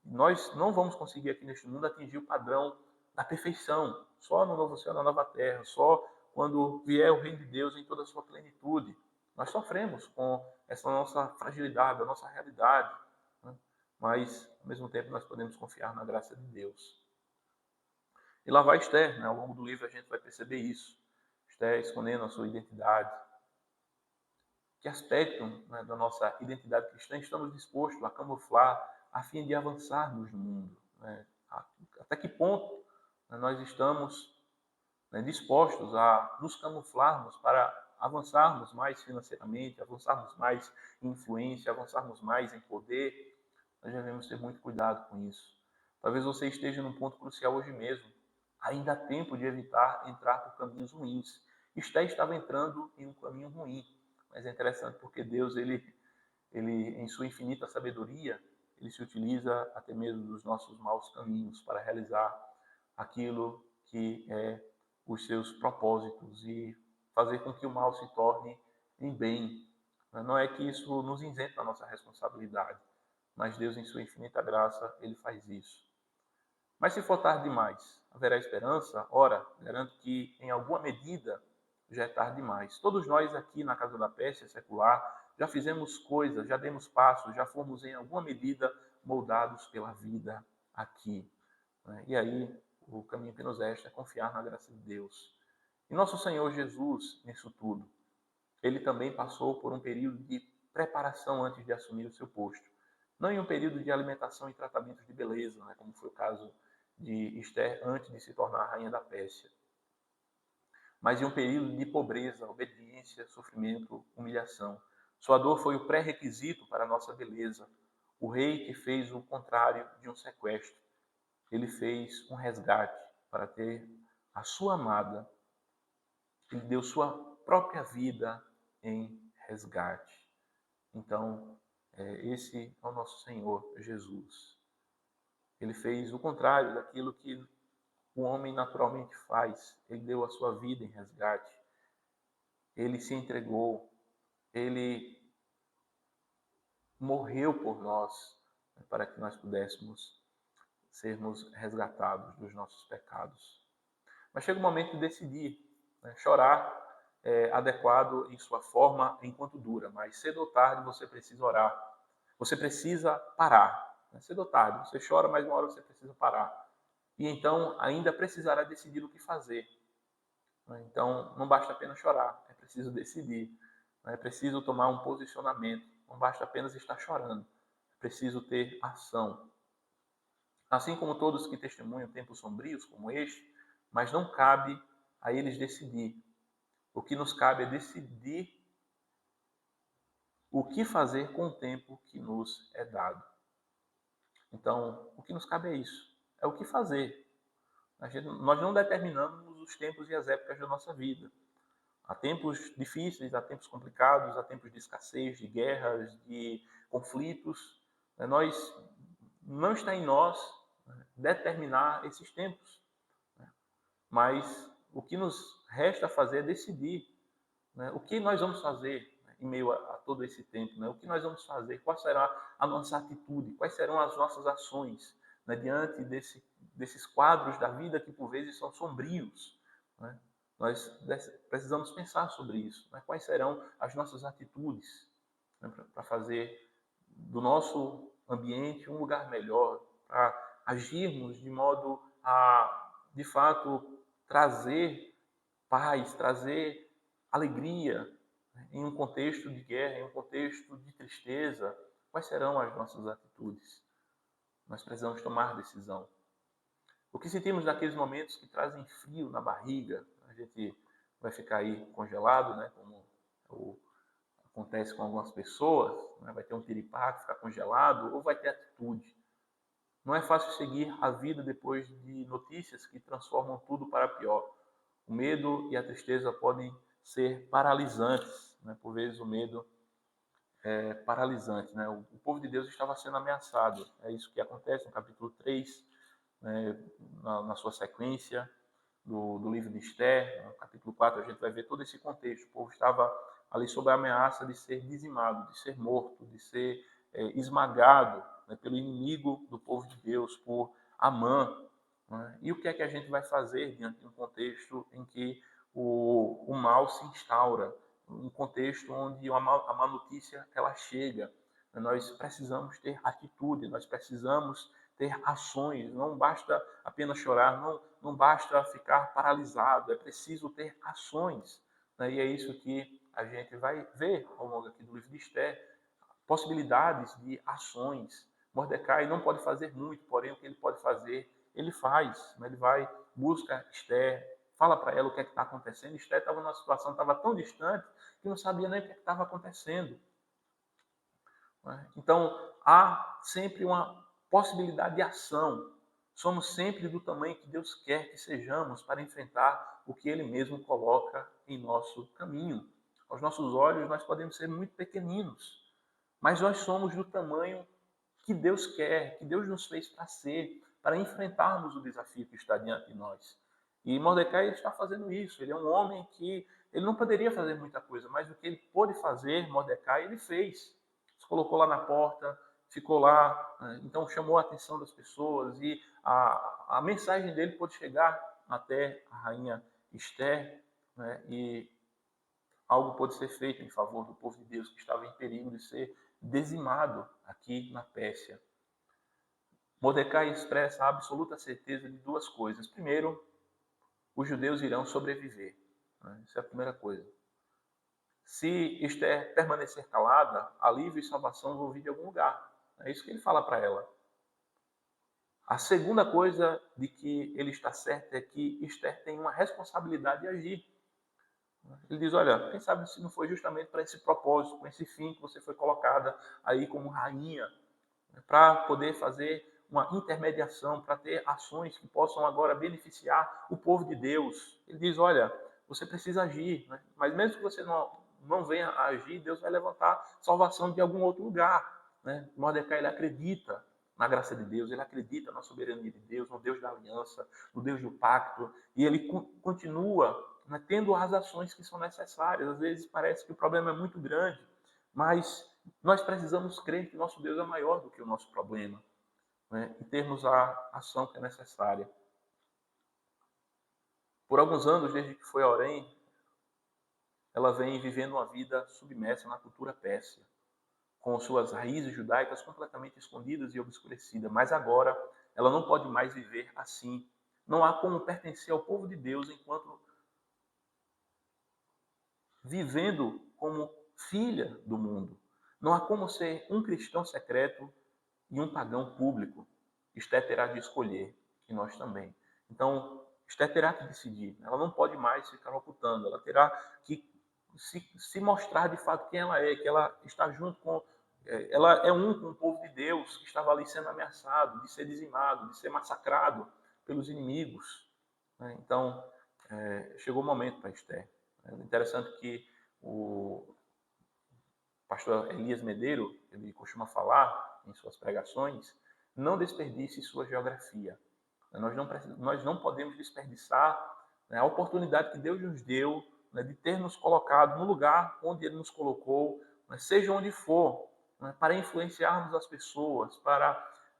nós não vamos conseguir aqui neste mundo atingir o padrão da perfeição, só no novo céu, na nova terra, só quando vier o reino de Deus em toda a sua plenitude. Nós sofremos com essa nossa fragilidade, a nossa realidade, né? Mas, ao mesmo tempo, nós podemos confiar na graça de Deus. E lá vai Esther, né? Ao longo do livro a gente vai perceber isso. Esther escondendo a sua identidade. Que aspecto, né, da nossa identidade cristã estamos dispostos a camuflar a fim de avançarmos no mundo? Né? Até que ponto, né, nós estamos, né, dispostos a nos camuflarmos para avançarmos mais financeiramente, avançarmos mais em influência, avançarmos mais em poder? Nós devemos ter muito cuidado com isso. Talvez você esteja num ponto crucial hoje mesmo. Ainda há tempo de evitar entrar por caminhos ruins. Esté estava entrando em um caminho ruim. Mas é interessante porque Deus, ele em sua infinita sabedoria, ele se utiliza até mesmo dos nossos maus caminhos para realizar aquilo que é os seus propósitos e fazer com que o mal se torne em bem. Não é que isso nos isenta da nossa responsabilidade, mas Deus, em sua infinita graça, ele faz isso. Mas se for tarde demais, haverá esperança? Ora, garanto que, em alguma medida, já é tarde demais. Todos nós aqui na Casa da Pérsia secular já fizemos coisas, já demos passos, já fomos, em alguma medida, moldados pela vida aqui, né? E aí, o caminho que nos resta é confiar na graça de Deus. E nosso Senhor Jesus, nisso tudo, ele também passou por um período de preparação antes de assumir o seu posto. Não em um período de alimentação e tratamentos de beleza, né, como foi o caso de Esther antes de se tornar rainha da Pérsia, mas em um período de pobreza, obediência, sofrimento, humilhação. Sua dor foi o pré-requisito para a nossa beleza. O rei que fez o contrário de um sequestro. Ele fez um resgate para ter a sua amada. Ele deu sua própria vida em resgate. Então, esse é o nosso Senhor Jesus. Ele fez o contrário daquilo que o homem naturalmente faz. Ele deu a sua vida em resgate. Ele se entregou. Ele morreu por nós, né, para que nós pudéssemos sermos resgatados dos nossos pecados. Mas chega o momento de decidir, né? Chorar é adequado em sua forma enquanto dura, mas cedo ou tarde você precisa orar. Você precisa parar, né? Cedo ou tarde, você chora, mas uma hora você precisa parar. E então ainda precisará decidir o que fazer, né? Então não basta apenas chorar, é preciso decidir, né? É preciso tomar um posicionamento, não basta apenas estar chorando, é preciso ter ação. Assim como todos que testemunham tempos sombrios como este, mas não cabe a eles decidir. O que nos cabe é decidir o que fazer com o tempo que nos é dado. Então, o que nos cabe é isso, é o que fazer. Nós não determinamos os tempos e as épocas da nossa vida. Há tempos difíceis, há tempos complicados, há tempos de escassez, de guerras, de conflitos. Nós, não está em nós, né, determinar esses tempos, né? Mas o que nos resta fazer é decidir, né, o que nós vamos fazer, né, em meio a todo esse tempo, né? O que nós vamos fazer, qual será a nossa atitude, quais serão as nossas ações, né, diante desses quadros da vida que por vezes são sombrios, né? Nós precisamos pensar sobre isso, né? Quais serão as nossas atitudes, né, para fazer do nosso ambiente um lugar melhor, para agirmos de modo a, de fato, trazer paz, trazer alegria, né, em um contexto de guerra, em um contexto de tristeza. Quais serão as nossas atitudes? Nós precisamos tomar decisão. O que sentimos naqueles momentos que trazem frio na barriga? A gente vai ficar aí congelado, né, como acontece com algumas pessoas, né, vai ter um tiripaque, ficar congelado, ou vai ter atitude. Não é fácil seguir a vida depois de notícias que transformam tudo para pior. O medo e a tristeza podem ser paralisantes, né? Por vezes o medo é paralisante, né? O povo de Deus estava sendo ameaçado. É isso que acontece no capítulo 3, né? Na sua sequência do livro de Esther. No capítulo 4 a gente vai ver todo esse contexto. O povo estava ali sob a ameaça de ser dizimado, de ser morto, de ser esmagado, né, pelo inimigo do povo de Deus, por Amã. né? E o que é que a gente vai fazer diante de um contexto em que o mal se instaura, um contexto onde a má notícia ela chega? Nós precisamos ter atitude, nós precisamos ter ações, não basta apenas chorar, não basta ficar paralisado, é preciso ter ações, né? E é isso que a gente vai ver ao longo aqui do livro de Esther, possibilidades de ações. Mordecai não pode fazer muito, porém o que ele pode fazer, ele faz. Ele vai, busca Esther, fala para ela o que é que está acontecendo. Esther estava numa situação, estava tão distante, que não sabia nem o que é estava acontecendo. Então, há sempre uma possibilidade de ação. Somos sempre do tamanho que Deus quer que sejamos para enfrentar o que Ele mesmo coloca em nosso caminho. Aos nossos olhos, nós podemos ser muito pequeninos, mas nós somos do tamanho que Deus quer, que Deus nos fez para ser, para enfrentarmos o desafio que está diante de nós. E Mordecai está fazendo isso. Ele é um homem que ele não poderia fazer muita coisa, mas o que ele pôde fazer, Mordecai, ele fez. Se colocou lá na porta, ficou lá, então chamou a atenção das pessoas e a mensagem dele pôde chegar até a rainha Esther, né, e algo pôde ser feito em favor do povo de Deus que estava em perigo de ser dizimado aqui na Pérsia. Mordecai expressa a absoluta certeza de duas coisas. Primeiro, os judeus irão sobreviver. Essa é a primeira coisa. Se Esther permanecer calada, alívio e salvação vão vir de algum lugar. É isso que ele fala para ela. A segunda coisa de que ele está certo é que Esther tem uma responsabilidade de agir. Ele diz, olha, quem sabe se não foi justamente para esse propósito, com esse fim que você foi colocada aí como rainha, né, para poder fazer uma intermediação, para ter ações que possam agora beneficiar o povo de Deus. Ele diz, olha, você precisa agir, né? Mas mesmo que você não venha a agir, Deus vai levantar salvação de algum outro lugar. Né? Mordecai, ele acredita na graça de Deus, ele acredita na soberania de Deus, no Deus da aliança, no Deus do pacto, e ele continua, né, tendo as ações que são necessárias. Às vezes parece que o problema é muito grande, mas nós precisamos crer que nosso Deus é maior do que o nosso problema, né, e termos a ação que é necessária. Por alguns anos, desde que foi a Orem, ela vem vivendo uma vida submersa na cultura pérsia, com suas raízes judaicas completamente escondidas e obscurecidas. Mas agora, ela não pode mais viver assim. Não há como pertencer ao povo de Deus enquanto vivendo como filha do mundo. Não há como ser um cristão secreto e um pagão público. Esther terá de escolher, e nós também. Então, Esther terá que decidir. Ela não pode mais ficar ocultando. Ela terá que se mostrar de fato quem ela é, que ela está junto com... Ela é um com o povo de Deus que estava ali sendo ameaçado, de ser dizimado, de ser massacrado pelos inimigos. Então, chegou o momento para Esther. É interessante que o pastor Elias Medeiro, ele costuma falar em suas pregações, não desperdice sua geografia. Nós não podemos desperdiçar, né, a oportunidade que Deus nos deu, né, de ter nos colocado no lugar onde Ele nos colocou, né, seja onde for, né, para influenciarmos as pessoas, para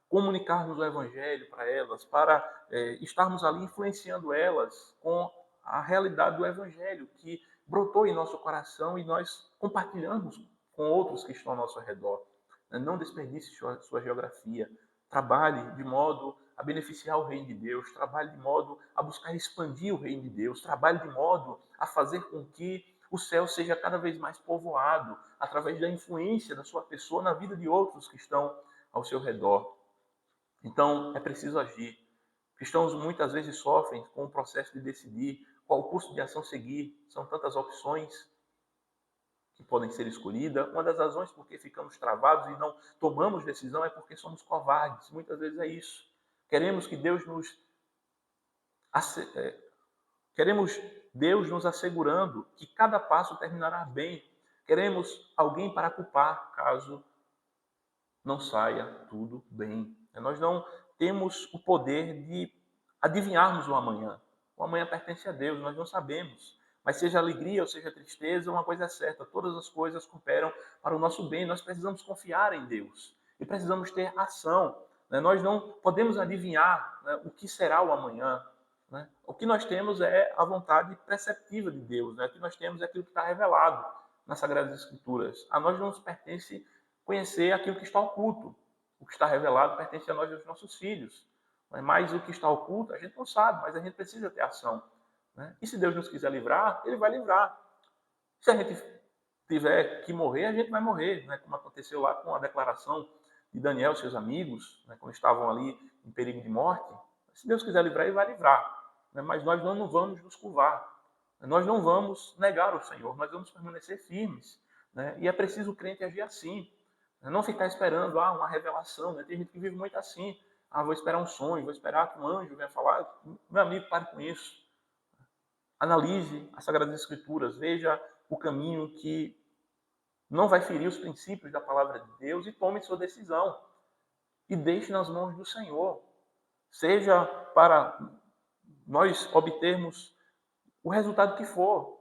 comunicarmos o Evangelho para elas, para estarmos ali influenciando elas com a realidade do Evangelho que brotou em nosso coração e nós compartilhamos com outros que estão ao nosso redor. Não desperdice sua geografia. Trabalhe de modo a beneficiar o reino de Deus. Trabalhe de modo a buscar expandir o reino de Deus. Trabalhe de modo a fazer com que o céu seja cada vez mais povoado através da influência da sua pessoa na vida de outros que estão ao seu redor. Então, é preciso agir. Cristãos muitas vezes sofrem com o processo de decidir qual curso de ação seguir. São tantas opções que podem ser escolhidas. Uma das razões por que ficamos travados e não tomamos decisão é porque somos covardes. Muitas vezes é isso. Queremos que queremos Deus nos assegurando que cada passo terminará bem. Queremos alguém para culpar caso não saia tudo bem. Nós não temos o poder de adivinharmos o amanhã. O amanhã pertence a Deus, nós não sabemos. Mas seja alegria ou seja tristeza, uma coisa é certa, todas as coisas cooperam para o nosso bem. Nós precisamos confiar em Deus e precisamos ter ação. né? Nós não podemos adivinhar, né, o que será o amanhã. Né? O que nós temos é a vontade preceptiva de Deus. Né? O que nós temos é aquilo que está revelado nas Sagradas Escrituras. A nós não nos pertence conhecer aquilo que está oculto. O que está revelado pertence a nós e aos nossos filhos. Mas o que está oculto a gente não sabe, mas a gente precisa ter ação. Né? E se Deus nos quiser livrar, Ele vai livrar. Se a gente tiver que morrer, a gente vai morrer, né? Como aconteceu lá com a declaração de Daniel e seus amigos, né? Quando estavam ali em perigo de morte. Se Deus quiser livrar, Ele vai livrar. Né? Mas nós não vamos nos curvar. Nós não vamos negar o Senhor, nós vamos permanecer firmes. Né? E é preciso o crente agir assim. Né? Não ficar esperando uma revelação. Né? Tem gente que vive muito assim. Vou esperar um sonho, vou esperar que um anjo venha falar. Meu amigo, pare com isso. Analise as Sagradas Escrituras, veja o caminho que não vai ferir os princípios da palavra de Deus e tome sua decisão. E deixe nas mãos do Senhor. Seja para nós obtermos o resultado que for.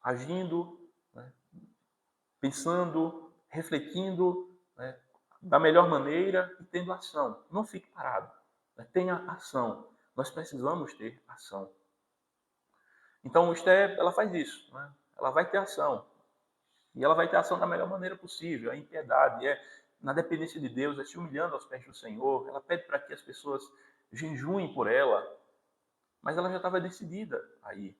Agindo, né, pensando, refletindo, né, da melhor maneira e tendo ação. Não fique parado. Né, tenha ação. Nós precisamos ter ação. Então, Esther, ela faz isso. Né? Ela vai ter ação. E ela vai ter ação da melhor maneira possível. É em piedade, é na dependência de Deus, é se humilhando aos pés do Senhor. Ela pede para que as pessoas jejuem por ela. Mas ela já estava decidida aí.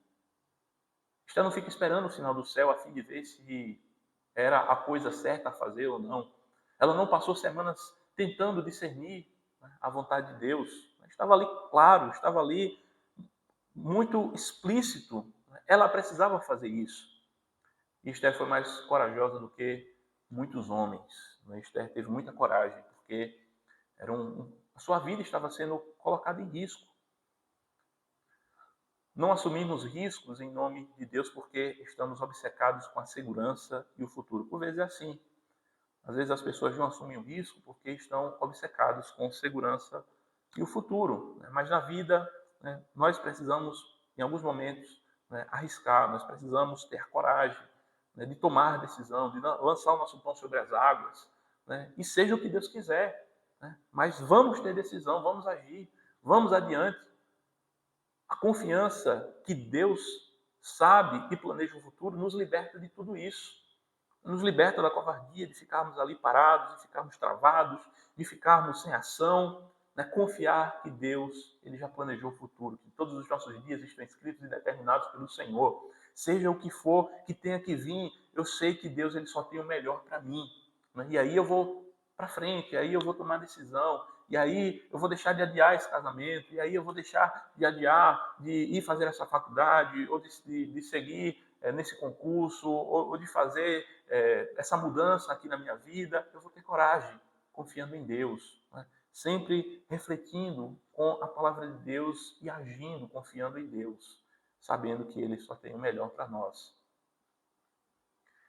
Esther não fica esperando o sinal do céu a fim de ver se era a coisa certa a fazer ou não. Ela não passou semanas tentando discernir, né, a vontade de Deus. Estava ali claro, estava ali muito explícito. Ela precisava fazer isso. E Esther foi mais corajosa do que muitos homens. Esther teve muita coragem, porque a sua vida estava sendo colocada em risco. Não assumimos riscos em nome de Deus porque estamos obcecados com a segurança e o futuro. Por vezes é assim. Às vezes as pessoas não assumem o risco porque estão obcecados com segurança e o futuro. Mas na vida, né, nós precisamos, em alguns momentos, né, arriscar, nós precisamos ter coragem, né, de tomar decisão, de lançar o nosso pão sobre as águas, né, e seja o que Deus quiser. Né, mas vamos ter decisão, vamos agir, vamos adiante. A confiança que Deus sabe e planeja o futuro nos liberta de tudo isso. Nos liberta da covardia, de ficarmos ali parados, de ficarmos travados, de ficarmos sem ação. Né? Confiar que Deus ele já planejou o futuro, que todos os nossos dias estão escritos e determinados pelo Senhor. Seja o que for que tenha que vir, eu sei que Deus ele só tem o melhor para mim. Né? E aí eu vou para frente, aí eu vou tomar decisão, e aí eu vou deixar de adiar esse casamento, e aí eu vou deixar de adiar de ir fazer essa faculdade, ou de seguir nesse concurso, ou de fazer essa mudança aqui na minha vida. Eu vou ter coragem, confiando em Deus. Né? Sempre refletindo com a palavra de Deus e agindo, confiando em Deus, sabendo que Ele só tem o melhor para nós.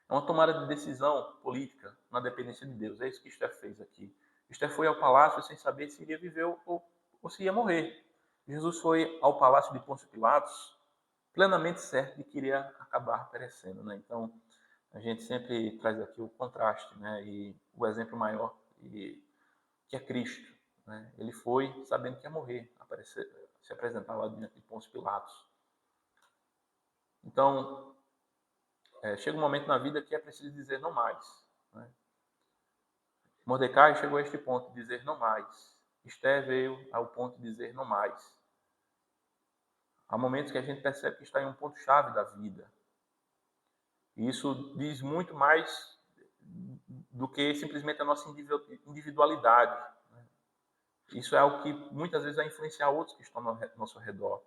É uma tomada de decisão política na dependência de Deus. É isso que Esther fez aqui. Esther foi ao palácio sem saber se iria viver ou se ia morrer. Jesus foi ao palácio de Pôncio Pilatos plenamente certo de que iria acabar perecendo. Né? Então, a gente sempre traz aqui o contraste, né? E o exemplo maior, que é Cristo. Né? Ele foi sabendo que ia morrer, se apresentar lá diante de Pôncio Pilatos. Então, chega um momento na vida que é preciso dizer não mais. Né? Mordecai chegou a este ponto de dizer não mais. Esther veio ao ponto de dizer não mais. Há momentos que a gente percebe que está em um ponto-chave da vida. E isso diz muito mais do que simplesmente a nossa individualidade. Né? Isso é algo que muitas vezes vai influenciar outros que estão ao nosso redor.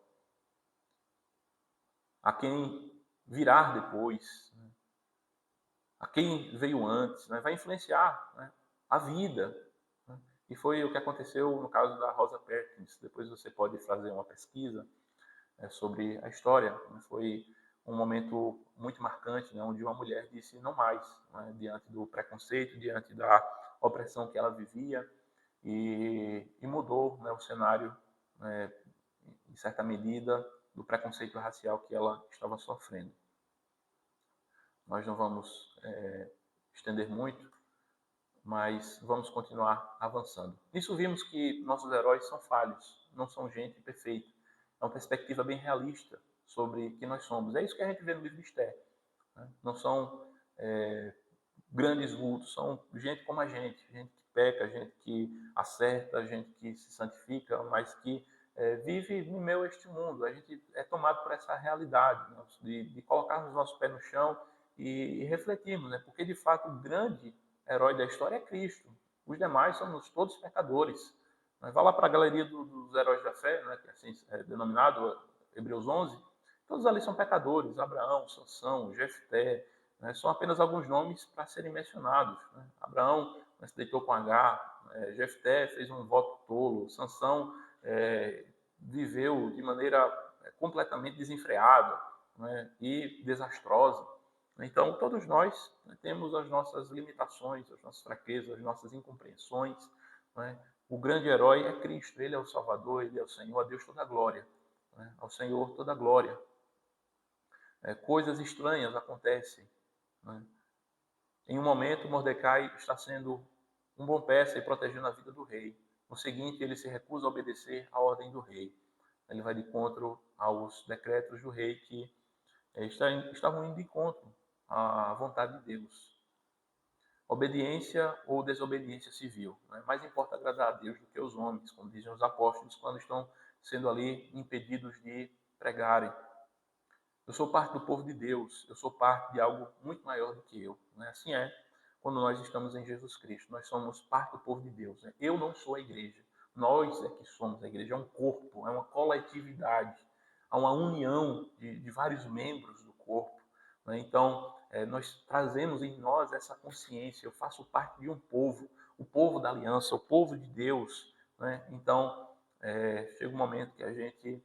A quem virá depois, né? A quem veio antes, né? Vai influenciar, né, a vida. Né? E foi o que aconteceu no caso da Rosa Perkins. Depois você pode fazer uma pesquisa sobre a história. Né? Foi um momento muito marcante, né, onde uma mulher disse não mais, né, diante do preconceito, diante da opressão que ela vivia, e mudou, né, o cenário, né, em certa medida, do preconceito racial que ela estava sofrendo. Nós não vamos estender muito, mas vamos continuar avançando. Nisso vimos que nossos heróis são falhos, não são gente perfeita. É uma perspectiva bem realista sobre quem nós somos. É isso que a gente vê no livro de Esther. Né? Não são grandes vultos, são gente como a gente que peca, gente que acerta, gente que se santifica, mas que vive no meio deste mundo. A gente é tomado por essa realidade, né? de colocarmos nossos pés no chão e refletirmos, né? Porque de fato o grande herói da história é Cristo. Os demais somos todos pecadores. Mas vá lá para a galeria dos heróis da fé, né? Que assim é denominado Hebreus 11, todos ali são pecadores. Abraão, Sansão, Jefté, né? São apenas alguns nomes para serem mencionados. Né? Abraão, né, se deitou com Agar, Jefté fez um voto tolo, Sansão viveu de maneira completamente desenfreada, né, e desastrosa. Então, todos nós, né, temos as nossas limitações, as nossas fraquezas, as nossas incompreensões. Né? O grande herói é Cristo, Ele é o Salvador, Ele é o Senhor, a Deus toda a glória. Né? Ao Senhor toda a glória. Coisas estranhas acontecem. Né? Em um momento, Mordecai está sendo um bom peça e protegendo a vida do rei. No seguinte, ele se recusa a obedecer à ordem do rei. Ele vai de encontro aos decretos do rei que estavam indo de encontro à vontade de Deus. Obediência ou desobediência civil. Né? Mais importa agradar a Deus do que os homens, como dizem os apóstolos, quando estão sendo ali impedidos de pregarem. Eu sou parte do povo de Deus, eu sou parte de algo muito maior do que eu. Né? Assim é quando nós estamos em Jesus Cristo. Nós somos parte do povo de Deus. Né? Eu não sou a igreja. Nós é que somos a igreja. É um corpo, é uma coletividade. Há uma união de vários membros do corpo. Né? Então, nós trazemos em nós essa consciência. Eu faço parte de um povo, o povo da aliança, o povo de Deus. Né? Então, chega um momento que a gente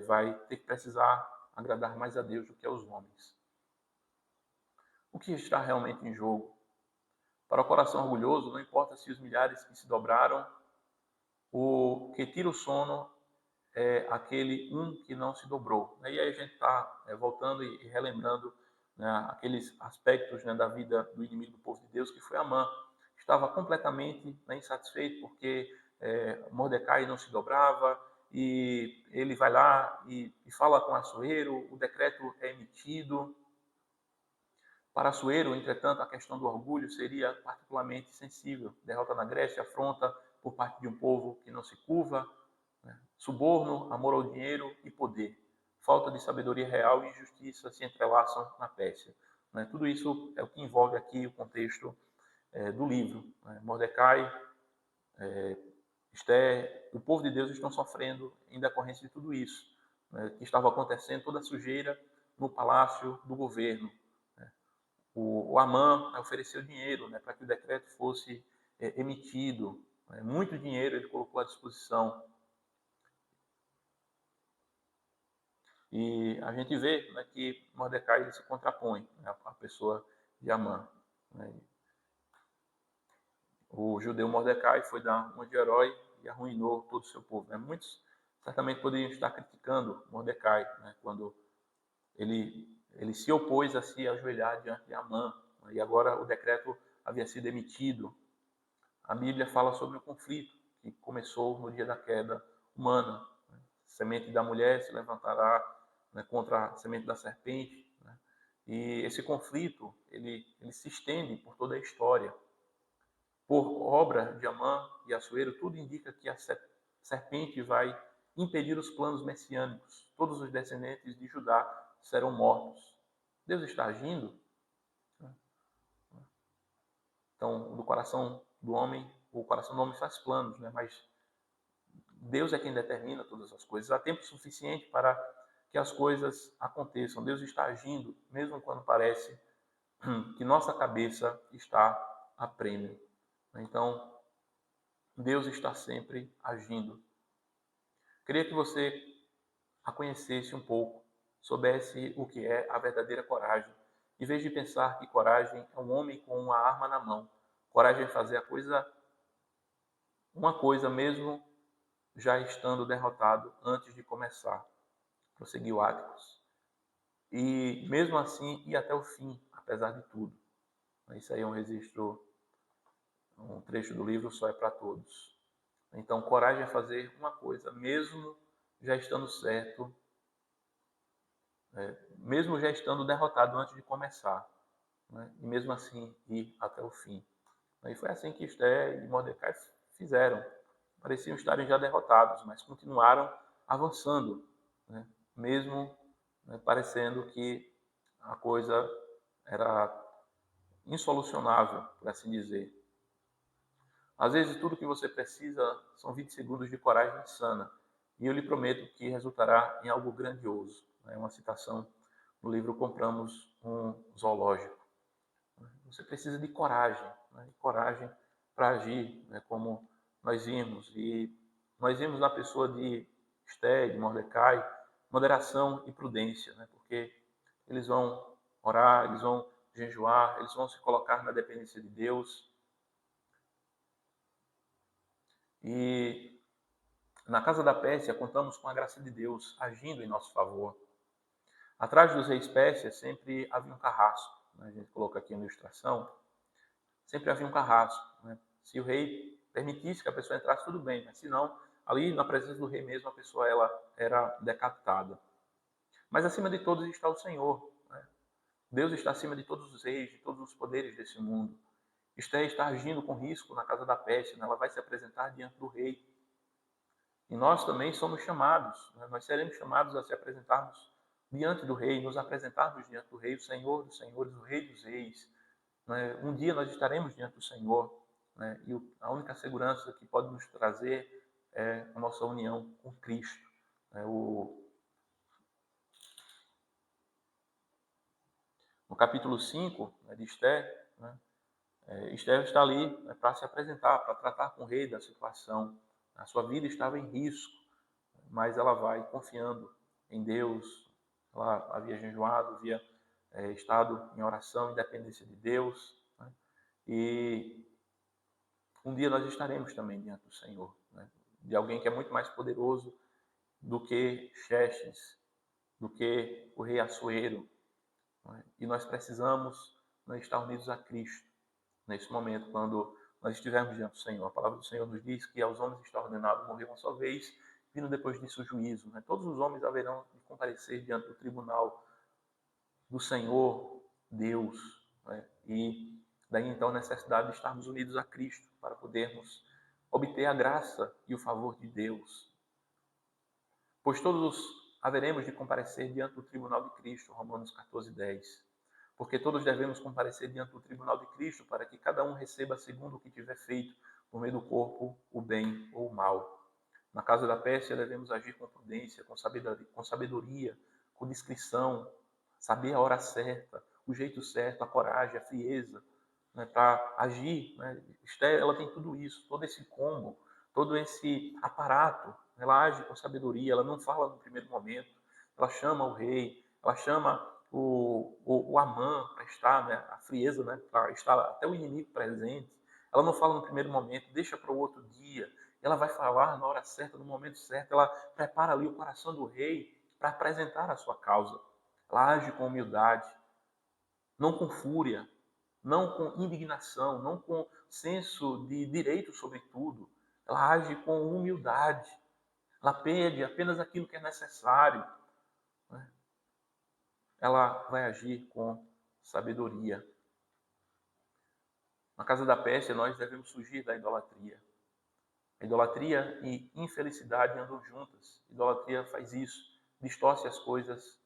vai ter que precisar agradar mais a Deus do que aos homens. O que está realmente em jogo? Para o coração orgulhoso, não importa se os milhares que se dobraram, o que tira o sono é aquele um que não se dobrou. E aí a gente está voltando e relembrando, né, aqueles aspectos, né, da vida do inimigo do povo de Deus, que foi Amã. Estava completamente, né, insatisfeito porque Mordecai não se dobrava, e ele vai lá e fala com Assuero, o decreto é emitido. Para Assuero, entretanto, a questão do orgulho seria particularmente sensível. Derrota na Grécia, afronta por parte de um povo que não se curva, né? Suborno, amor ao dinheiro e poder. Falta de sabedoria real e justiça se entrelaçam na Pérsia. Né? Tudo isso é o que envolve aqui o contexto do livro. Né? Mordecai, Esther, o povo de Deus estão sofrendo em decorrência de tudo isso, né? Que estava acontecendo, toda a sujeira no palácio do governo. Né? O Amã ofereceu dinheiro, né, para que o decreto fosse emitido. Né? Muito dinheiro ele colocou à disposição. E a gente vê, né, que Mordecai ele se contrapõe, né, à pessoa de Amã. Né? O judeu Mordecai foi dar uma de herói e arruinou todo o seu povo. Né? Muitos certamente poderiam estar criticando Mordecai, né, quando ele se opôs a se ajoelhar diante de Amã. Né? E agora o decreto havia sido emitido. A Bíblia fala sobre o conflito que começou no dia da queda humana. Né? A semente da mulher se levantará, né, contra a semente da serpente. Né? E esse conflito ele se estende por toda a história. Por obra de Amã e Assuero, tudo indica que a serpente vai impedir os planos messiânicos. Todos os descendentes de Judá serão mortos. Deus está agindo. Então, do coração do homem, o coração do homem faz planos, né? Mas Deus é quem determina todas as coisas. Há tempo suficiente para que as coisas aconteçam. Deus está agindo, mesmo quando parece que nossa cabeça está a prêmio. Então, Deus está sempre agindo. Queria que você a conhecesse um pouco, soubesse o que é a verdadeira coragem. Em vez de pensar que coragem é um homem com uma arma na mão, coragem é fazer uma coisa mesmo já estando derrotado antes de começar. Prosseguiu Áticos. E mesmo assim ir até o fim, apesar de tudo. Isso aí é um registro Um trecho do livro só é para todos. Então, coragem é fazer uma coisa, mesmo já estando certo, mesmo já estando derrotado antes de começar, né? E mesmo assim ir até o fim. E foi assim que Esté e Mordecai fizeram. Pareciam estarem já derrotados, mas continuaram avançando, né? Mesmo, né, parecendo que a coisa era insolucionável, por assim dizer. Às vezes, tudo que você precisa são 20 segundos de coragem insana. E eu lhe prometo que resultará em algo grandioso. É uma citação no livro Compramos um Zoológico. Você precisa de coragem, né? Coragem para agir, né? Como nós vimos. E nós vimos na pessoa de Esté, de Mordecai, moderação e prudência, né? Porque eles vão orar, eles vão jejuar, eles vão se colocar na dependência de Deus. E na casa da Pérsia, contamos com a graça de Deus agindo em nosso favor. Atrás dos reis Pérsias sempre havia um carrasco, né? A gente coloca aqui na ilustração, sempre havia um carrasco, né? Se o rei permitisse que a pessoa entrasse, tudo bem, mas se não, ali na presença do rei mesmo, a pessoa ela era decapitada. Mas acima de todos está o Senhor, né? Deus está acima de todos os reis, de todos os poderes desse mundo. Esté está agindo com risco na casa da Pérsia, né? Ela vai se apresentar diante do rei. E nós também somos chamados, né? Nós seremos chamados a se apresentarmos diante do Rei, nos apresentarmos diante do Rei, o Senhor dos Senhores, o Rei dos Reis. Né? Um dia nós estaremos diante do Senhor, né? E a única segurança que pode nos trazer é a nossa união com Cristo. Né? No capítulo 5, né, de Esté, né? Esther está ali, né, para se apresentar, para tratar com o rei da situação. A sua vida estava em risco, mas ela vai confiando em Deus. Ela havia jejuado, havia estado em oração, em dependência de Deus, né? E um dia nós estaremos também diante do Senhor, né? De alguém que é muito mais poderoso do que Xerxes, do que o rei Assuero, né? E nós precisamos, né, estar unidos a Cristo nesse momento, quando nós estivermos diante do Senhor. A palavra do Senhor nos diz que aos homens está ordenado morrer uma só vez, vindo depois disso o juízo. Né? Todos os homens haverão de comparecer diante do tribunal do Senhor, Deus. Né? E daí então a necessidade de estarmos unidos a Cristo para podermos obter a graça e o favor de Deus. Pois todos haveremos de comparecer diante do tribunal de Cristo, Romanos 14:10. Porque todos devemos comparecer diante do tribunal de Cristo para que cada um receba segundo o que tiver feito, por meio do corpo, o bem ou o mal. Na casa da Pérsia devemos agir com prudência, com sabedoria, com discrição, saber a hora certa, o jeito certo, a coragem, a frieza, né, para agir. Né? Esther, ela tem tudo isso, todo esse combo, todo esse aparato. Ela age com sabedoria, ela não fala no primeiro momento, ela chama o rei, ela chama o Amã para estar, né, a frieza, né, para estar até o inimigo presente. Ela não fala no primeiro momento, deixa para o outro dia. Ela vai falar na hora certa, no momento certo. Ela prepara ali o coração do rei para apresentar a sua causa. Ela age com humildade, não com fúria, não com indignação, não com senso de direito sobre tudo. Ela age com humildade. Ela pede apenas aquilo que é necessário. Né? Ela vai agir com sabedoria. Na casa da Pérsia, nós devemos fugir da idolatria. A idolatria e infelicidade andam juntas. A idolatria faz isso, distorce as coisas,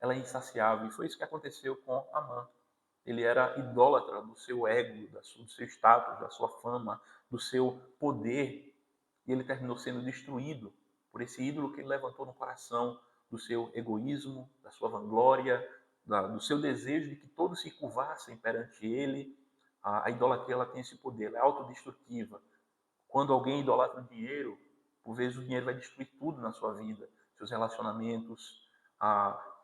ela é insaciável. E foi isso que aconteceu com Amã. Ele era idólatra do seu ego, do seu status, da sua fama, do seu poder. E ele terminou sendo destruído por esse ídolo que ele levantou no coração, do seu egoísmo, da sua vanglória, do seu desejo de que todos se curvassem perante ele. A idolatria ela tem esse poder, ela é autodestrutiva. Quando alguém idolatra o dinheiro, por vezes o dinheiro vai destruir tudo na sua vida, seus relacionamentos,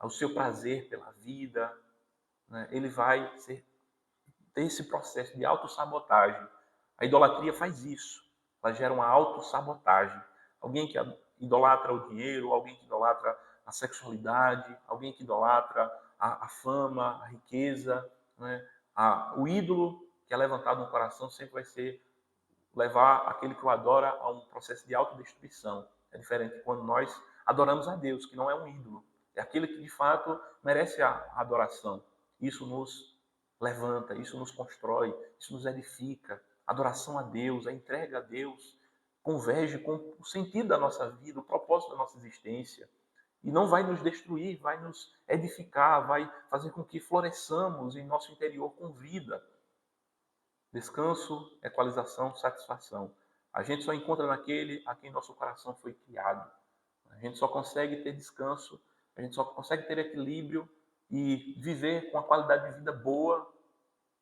o seu prazer pela vida, né? Ele vai ter esse processo de autossabotagem. A idolatria faz isso, ela gera uma autossabotagem. Alguém que idolatra o dinheiro, alguém que idolatra a sexualidade, alguém que idolatra a fama, a riqueza, né? O ídolo que é levantado no coração sempre vai ser levar aquele que o adora a um processo de autodestruição. É diferente quando nós adoramos a Deus, que não é um ídolo. É aquele que de fato merece a adoração. Isso nos levanta, isso nos constrói, isso nos edifica. A adoração a Deus, a entrega a Deus, converge com o sentido da nossa vida, o propósito da nossa existência. E não vai nos destruir, vai nos edificar, vai fazer com que floresçamos em nosso interior com vida. Descanso, equalização, satisfação. A gente só encontra naquele a quem nosso coração foi criado. A gente só consegue ter descanso, a gente só consegue ter equilíbrio e viver com uma qualidade de vida boa,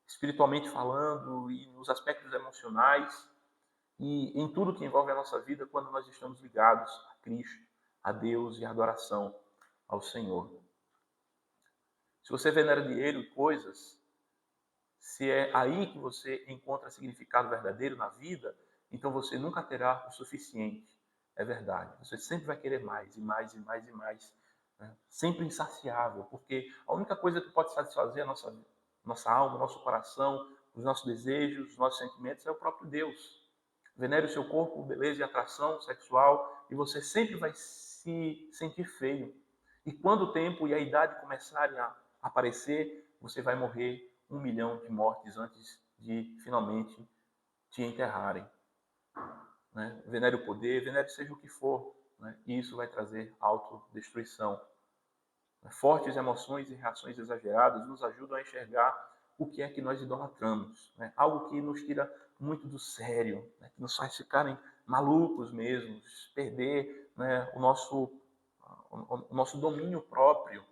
espiritualmente falando, e nos aspectos emocionais, e em tudo que envolve a nossa vida, quando nós estamos ligados a Cristo, a Deus e a adoração ao Senhor. Se você venera dinheiro e coisas, se é aí que você encontra significado verdadeiro na vida, então você nunca terá o suficiente. É verdade. Você sempre vai querer mais, e mais, e mais, e mais. Né? Sempre insaciável, porque a única coisa que pode satisfazer a nossa alma, o nosso coração, os nossos desejos, os nossos sentimentos é o próprio Deus. Venere o seu corpo, beleza e atração sexual, e você sempre vai se sentir feio. E quando o tempo e a idade começarem a aparecer, você vai morrer 1 milhão de mortes antes de finalmente te enterrarem. Né? Venere o poder, venere seja o que for, né? E isso vai trazer autodestruição. Fortes emoções e reações exageradas nos ajudam a enxergar o que é que nós idolatramos. Né? Algo que nos tira muito do sério, né? Que nos faz ficarem malucos mesmo, perder, né, o nosso domínio próprio.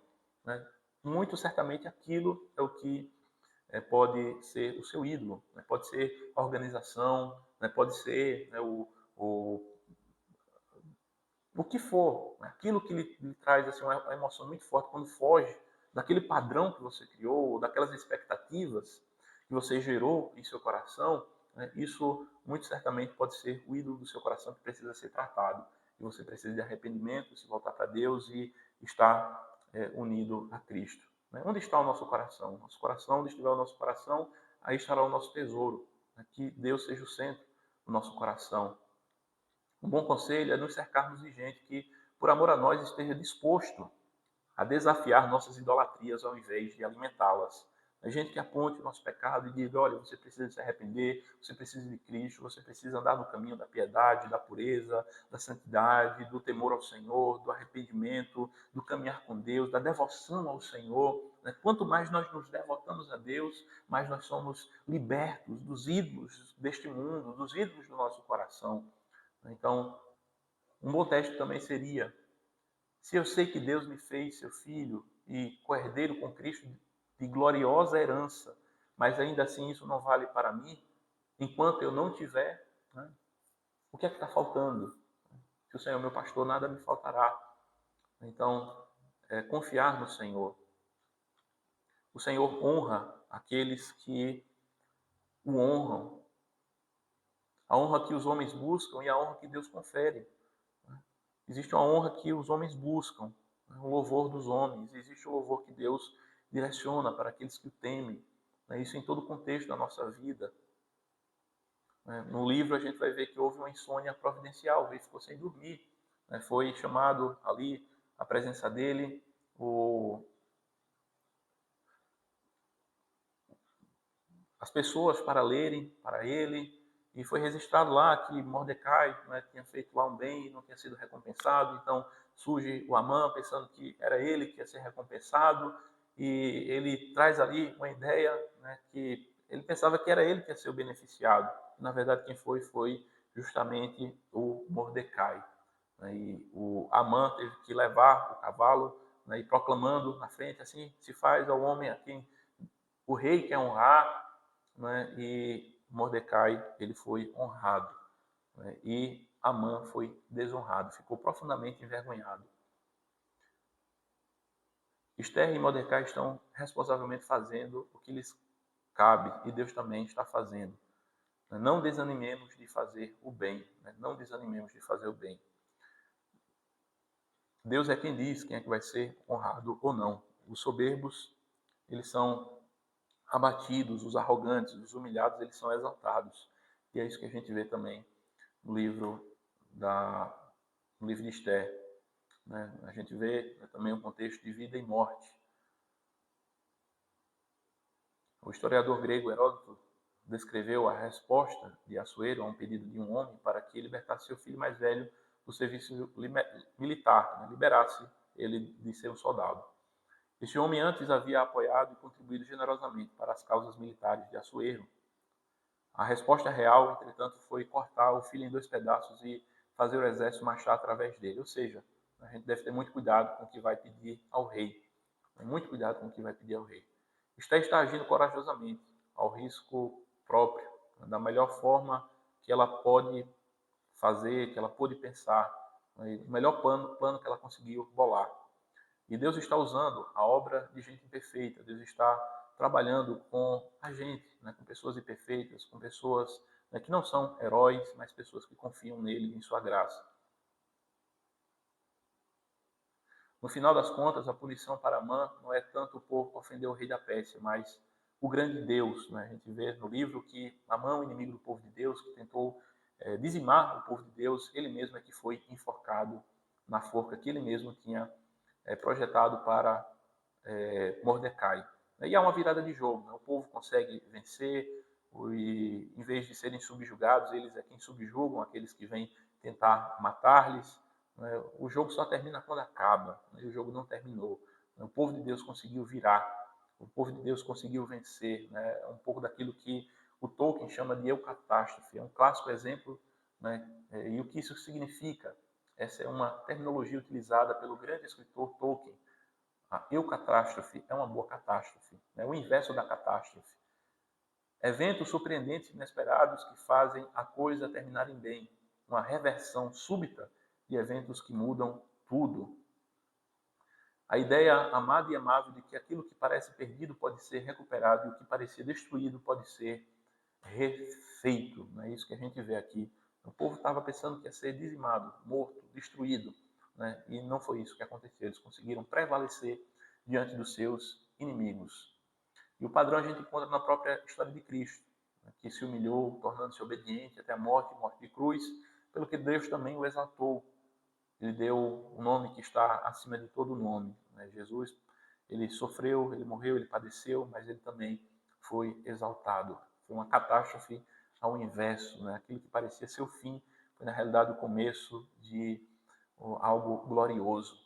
Né? Muito certamente aquilo é o que pode ser o seu ídolo, né? Pode ser a organização, né? Pode ser, né, o que for, né? Aquilo que lhe traz assim, uma emoção muito forte quando foge daquele padrão que você criou, ou daquelas expectativas que você gerou em seu coração, né? Isso muito certamente pode ser o ídolo do seu coração que precisa ser tratado. E você precisa de arrependimento, se voltar para Deus e estar unido a Cristo. Né? Onde está o nosso coração? Nosso coração, onde estiver o nosso coração, aí estará o nosso tesouro. Né? Que Deus seja o centro do nosso coração. Um bom conselho é nos cercarmos de gente que, por amor a nós, esteja disposto a desafiar nossas idolatrias ao invés de alimentá-las. A gente que aponte o nosso pecado e diga, olha, você precisa se arrepender, você precisa de Cristo, você precisa andar no caminho da piedade, da pureza, da santidade, do temor ao Senhor, do arrependimento, do caminhar com Deus, da devoção ao Senhor. Quanto mais nós nos devotamos a Deus, mais nós somos libertos dos ídolos deste mundo, dos ídolos do nosso coração. Então, um bom teste também seria: se eu sei que Deus me fez seu filho e co-herdeiro com Cristo de gloriosa herança, mas ainda assim isso não vale para mim, enquanto eu não tiver, né, o que é que está faltando? Se o Senhor é meu pastor, nada me faltará. Então, confiar no Senhor. O Senhor honra aqueles que o honram. A honra que os homens buscam e a honra que Deus confere. Existe uma honra que os homens buscam, o louvor dos homens. Existe o louvor que Deus direciona para aqueles que o temem. Isso em todo o contexto da nossa vida. No livro a gente vai ver que houve uma insônia providencial, ele ficou sem dormir. Foi chamado ali a presença dele, as pessoas para lerem para ele, e foi registrado lá que Mordecai, né, tinha feito lá um bem e não tinha sido recompensado. Então surge o Amã pensando que era ele que ia ser recompensado, e ele traz ali uma ideia, né, que ele pensava que era ele que ia ser o beneficiado. Na verdade, quem foi justamente o Mordecai. Né, e o Amã teve que levar o cavalo, né, e proclamando na frente, assim se faz ao homem a quem o rei quer honrar. Né, e Mordecai ele foi honrado, né, e Amã foi desonrado, ficou profundamente envergonhado. Esther e Mordecai estão responsavelmente fazendo o que lhes cabe, e Deus também está fazendo. Não desanimemos de fazer o bem, né? Não desanimemos de fazer o bem. Deus é quem diz quem é que vai ser honrado ou não. Os soberbos, eles são abatidos, os arrogantes, os humilhados, eles são exaltados. E é isso que a gente vê também no livro, no livro de Esther. Né? A gente vê também um contexto de vida e morte. O historiador grego Heródoto descreveu a resposta de Assuero a um pedido de um homem para que libertasse seu filho mais velho do serviço militar, né? Liberasse ele de ser um soldado. Este homem antes havia apoiado e contribuído generosamente para as causas militares de Assuero. A resposta real, entretanto, foi cortar o filho em 2 pedaços e fazer o exército marchar através dele. Ou seja, a gente deve ter muito cuidado com o que vai pedir ao rei. Muito cuidado com o que vai pedir ao rei. Esther está agindo corajosamente, ao risco próprio, da melhor forma que ela pode fazer, que ela pôde pensar, né? O melhor plano que ela conseguiu bolar. E Deus está usando a obra de gente imperfeita. Deus está trabalhando com a gente, né? Com pessoas imperfeitas, com pessoas, né, que não são heróis, mas pessoas que confiam nele e em sua graça. No final das contas, a punição para Amã não é tanto por ofender o rei da Pérsia, mas o grande Deus. Né? A gente vê no livro que Amã, o inimigo do povo de Deus, que tentou dizimar o povo de Deus, ele mesmo é que foi enforcado na forca que ele mesmo tinha projetado para Mordecai. E há uma virada de jogo. Né? O povo consegue vencer, e em vez de serem subjugados, eles é quem subjugam aqueles que vêm tentar matar-lhes. Né? O jogo só termina quando acaba, né? E o jogo não terminou. O povo de Deus conseguiu virar, o povo de Deus conseguiu vencer. Né? Um pouco daquilo que o Tolkien chama de eucatástrofe. É um clássico exemplo, né? E o que isso significa? Essa é uma terminologia utilizada pelo grande escritor Tolkien. A eucatástrofe é uma boa catástrofe, né? O inverso da catástrofe. Eventos surpreendentes e inesperados que fazem a coisa terminarem bem. Uma reversão súbita de eventos que mudam tudo. A ideia amada e amável de que aquilo que parece perdido pode ser recuperado e o que parecia destruído pode ser refeito. É isso que a gente vê aqui. O povo estava pensando que ia ser dizimado, morto, destruído, né? E não foi isso que aconteceu. Eles conseguiram prevalecer diante dos seus inimigos. E o padrão a gente encontra na própria história de Cristo, né? Que se humilhou, tornando-se obediente até a morte de cruz, pelo que Deus também o exaltou. Ele deu o nome que está acima de todo nome. Né? Jesus, ele sofreu, ele morreu, ele padeceu, mas ele também foi exaltado. Foi uma catástrofe ao inverso. Né? Aquilo que parecia ser o fim foi, na realidade, o começo de algo glorioso.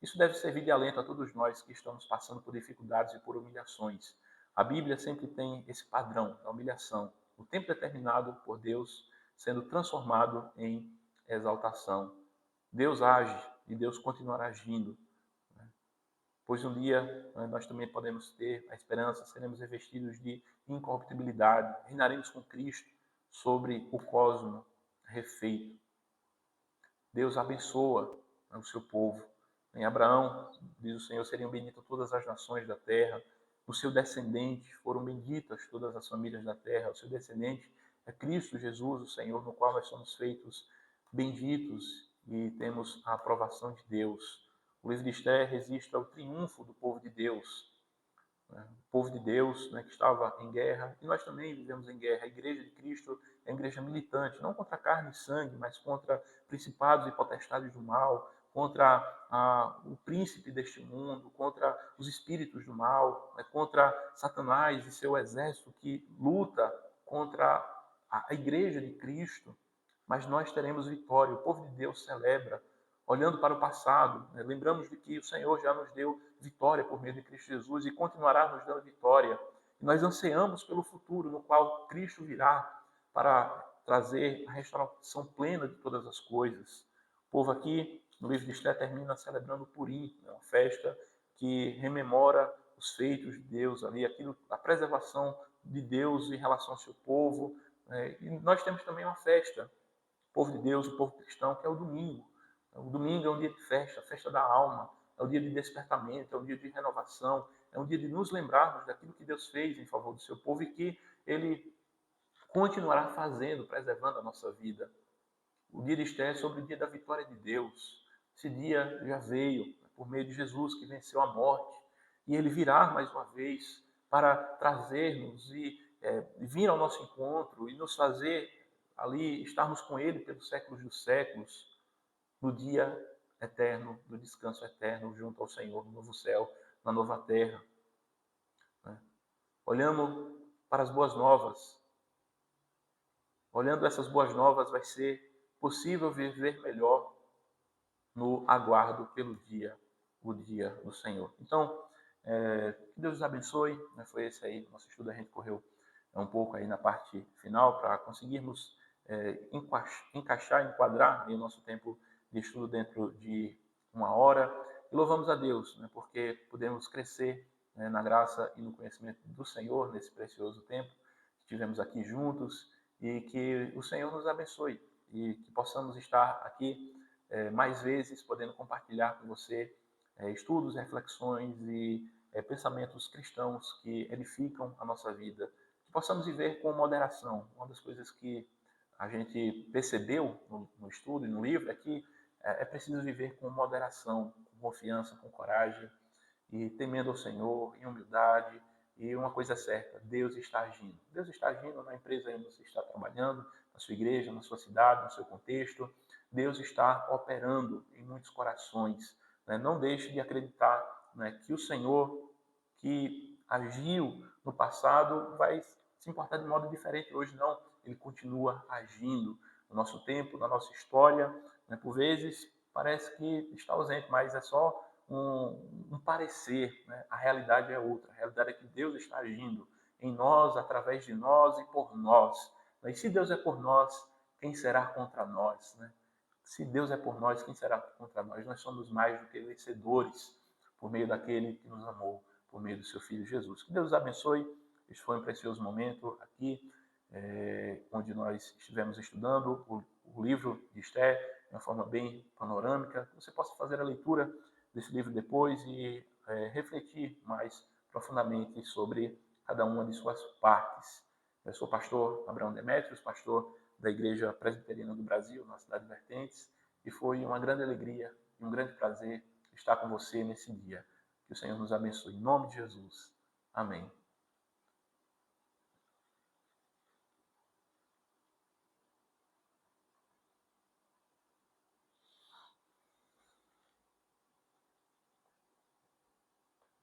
Isso deve servir de alento a todos nós que estamos passando por dificuldades e por humilhações. A Bíblia sempre tem esse padrão da humilhação. O tempo determinado por Deus sendo transformado em exaltação. Deus age e Deus continuará agindo. Né? Pois um dia nós também podemos ter a esperança, seremos revestidos de incorruptibilidade, reinaremos com Cristo sobre o cosmo refeito. Deus abençoa, né, o seu povo. Em Abraão, diz o Senhor, seriam benditas todas as nações da terra. O seu descendente foram benditas todas as famílias da terra. O seu descendente é Cristo Jesus, o Senhor, no qual nós somos feitos benditos e temos a aprovação de Deus. O livro de Esther registra o triunfo do povo de Deus. Né? O povo de Deus, né, que estava em guerra, e nós também vivemos em guerra. A igreja de Cristo é uma igreja militante, não contra carne e sangue, mas contra principados e potestades do mal, contra o príncipe deste mundo, contra os espíritos do mal, né, contra Satanás e seu exército que luta contra a igreja de Cristo. Mas nós teremos vitória. O povo de Deus celebra, olhando para o passado, né? Lembramos de que o Senhor já nos deu vitória por meio de Cristo Jesus e continuará nos dando vitória. E nós ansiamos pelo futuro, no qual Cristo virá para trazer a restauração plena de todas as coisas. O povo aqui, no livro de Esther, termina celebrando o Purim, né? Uma festa que rememora os feitos de Deus ali, aquilo, a preservação de Deus em relação ao seu povo. Né? E nós temos também uma festa, o povo de Deus, o povo cristão, que é o domingo. O domingo é um dia de festa, a festa da alma, é um dia de despertamento, é um dia de renovação, é um dia de nos lembrarmos daquilo que Deus fez em favor do seu povo e que Ele continuará fazendo, preservando a nossa vida. O dia de Esther é sobre o dia da vitória de Deus. Esse dia já veio por meio de Jesus, que venceu a morte, e Ele virá mais uma vez para trazer-nos e vir ao nosso encontro e nos fazer ali estarmos com Ele pelos séculos dos séculos, no dia eterno, no descanso eterno, junto ao Senhor, no novo céu, na nova terra. Né? Olhando para as boas novas, olhando essas boas novas, vai ser possível viver melhor no aguardo pelo dia, o dia do Senhor. Então, que Deus os abençoe. Né? Foi esse aí, nosso estudo a gente correu um pouco aí na parte final para conseguirmos encaixar, enquadrar aí o nosso tempo de estudo dentro de 1 hora. E louvamos a Deus, né? Porque podemos crescer, né, na graça e no conhecimento do Senhor nesse precioso tempo que tivemos aqui juntos e que o Senhor nos abençoe e que possamos estar aqui mais vezes, podendo compartilhar com você estudos, reflexões e pensamentos cristãos que edificam a nossa vida. Que possamos viver com moderação. Uma das coisas que a gente percebeu no estudo e no livro é que é preciso viver com moderação, com confiança, com coragem e temendo ao Senhor, em humildade. E uma coisa é certa, Deus está agindo. Deus está agindo na empresa onde você está trabalhando, na sua igreja, na sua cidade, no seu contexto. Deus está operando em muitos corações. Né? Não deixe de acreditar, né, que o Senhor que agiu no passado vai se importar de modo diferente hoje, não. Ele continua agindo no nosso tempo, na nossa história. Né? Por vezes parece que está ausente, mas é só um parecer. Né? A realidade é outra. A realidade é que Deus está agindo em nós, através de nós e por nós. E se Deus é por nós, quem será contra nós? Né? Se Deus é por nós, quem será contra nós? Nós somos mais do que vencedores por meio daquele que nos amou, por meio do seu Filho Jesus. Que Deus os abençoe. Este foi um precioso momento aqui, onde nós estivemos estudando o livro de Esther de uma forma bem panorâmica. Que você possa fazer a leitura desse livro depois e refletir mais profundamente sobre cada uma de suas partes. Eu sou o pastor Abraão Demétrios, pastor da Igreja Presbiteriana do Brasil, na cidade de Vertentes, e foi uma grande alegria e um grande prazer estar com você nesse dia. Que o Senhor nos abençoe. Em nome de Jesus. Amém.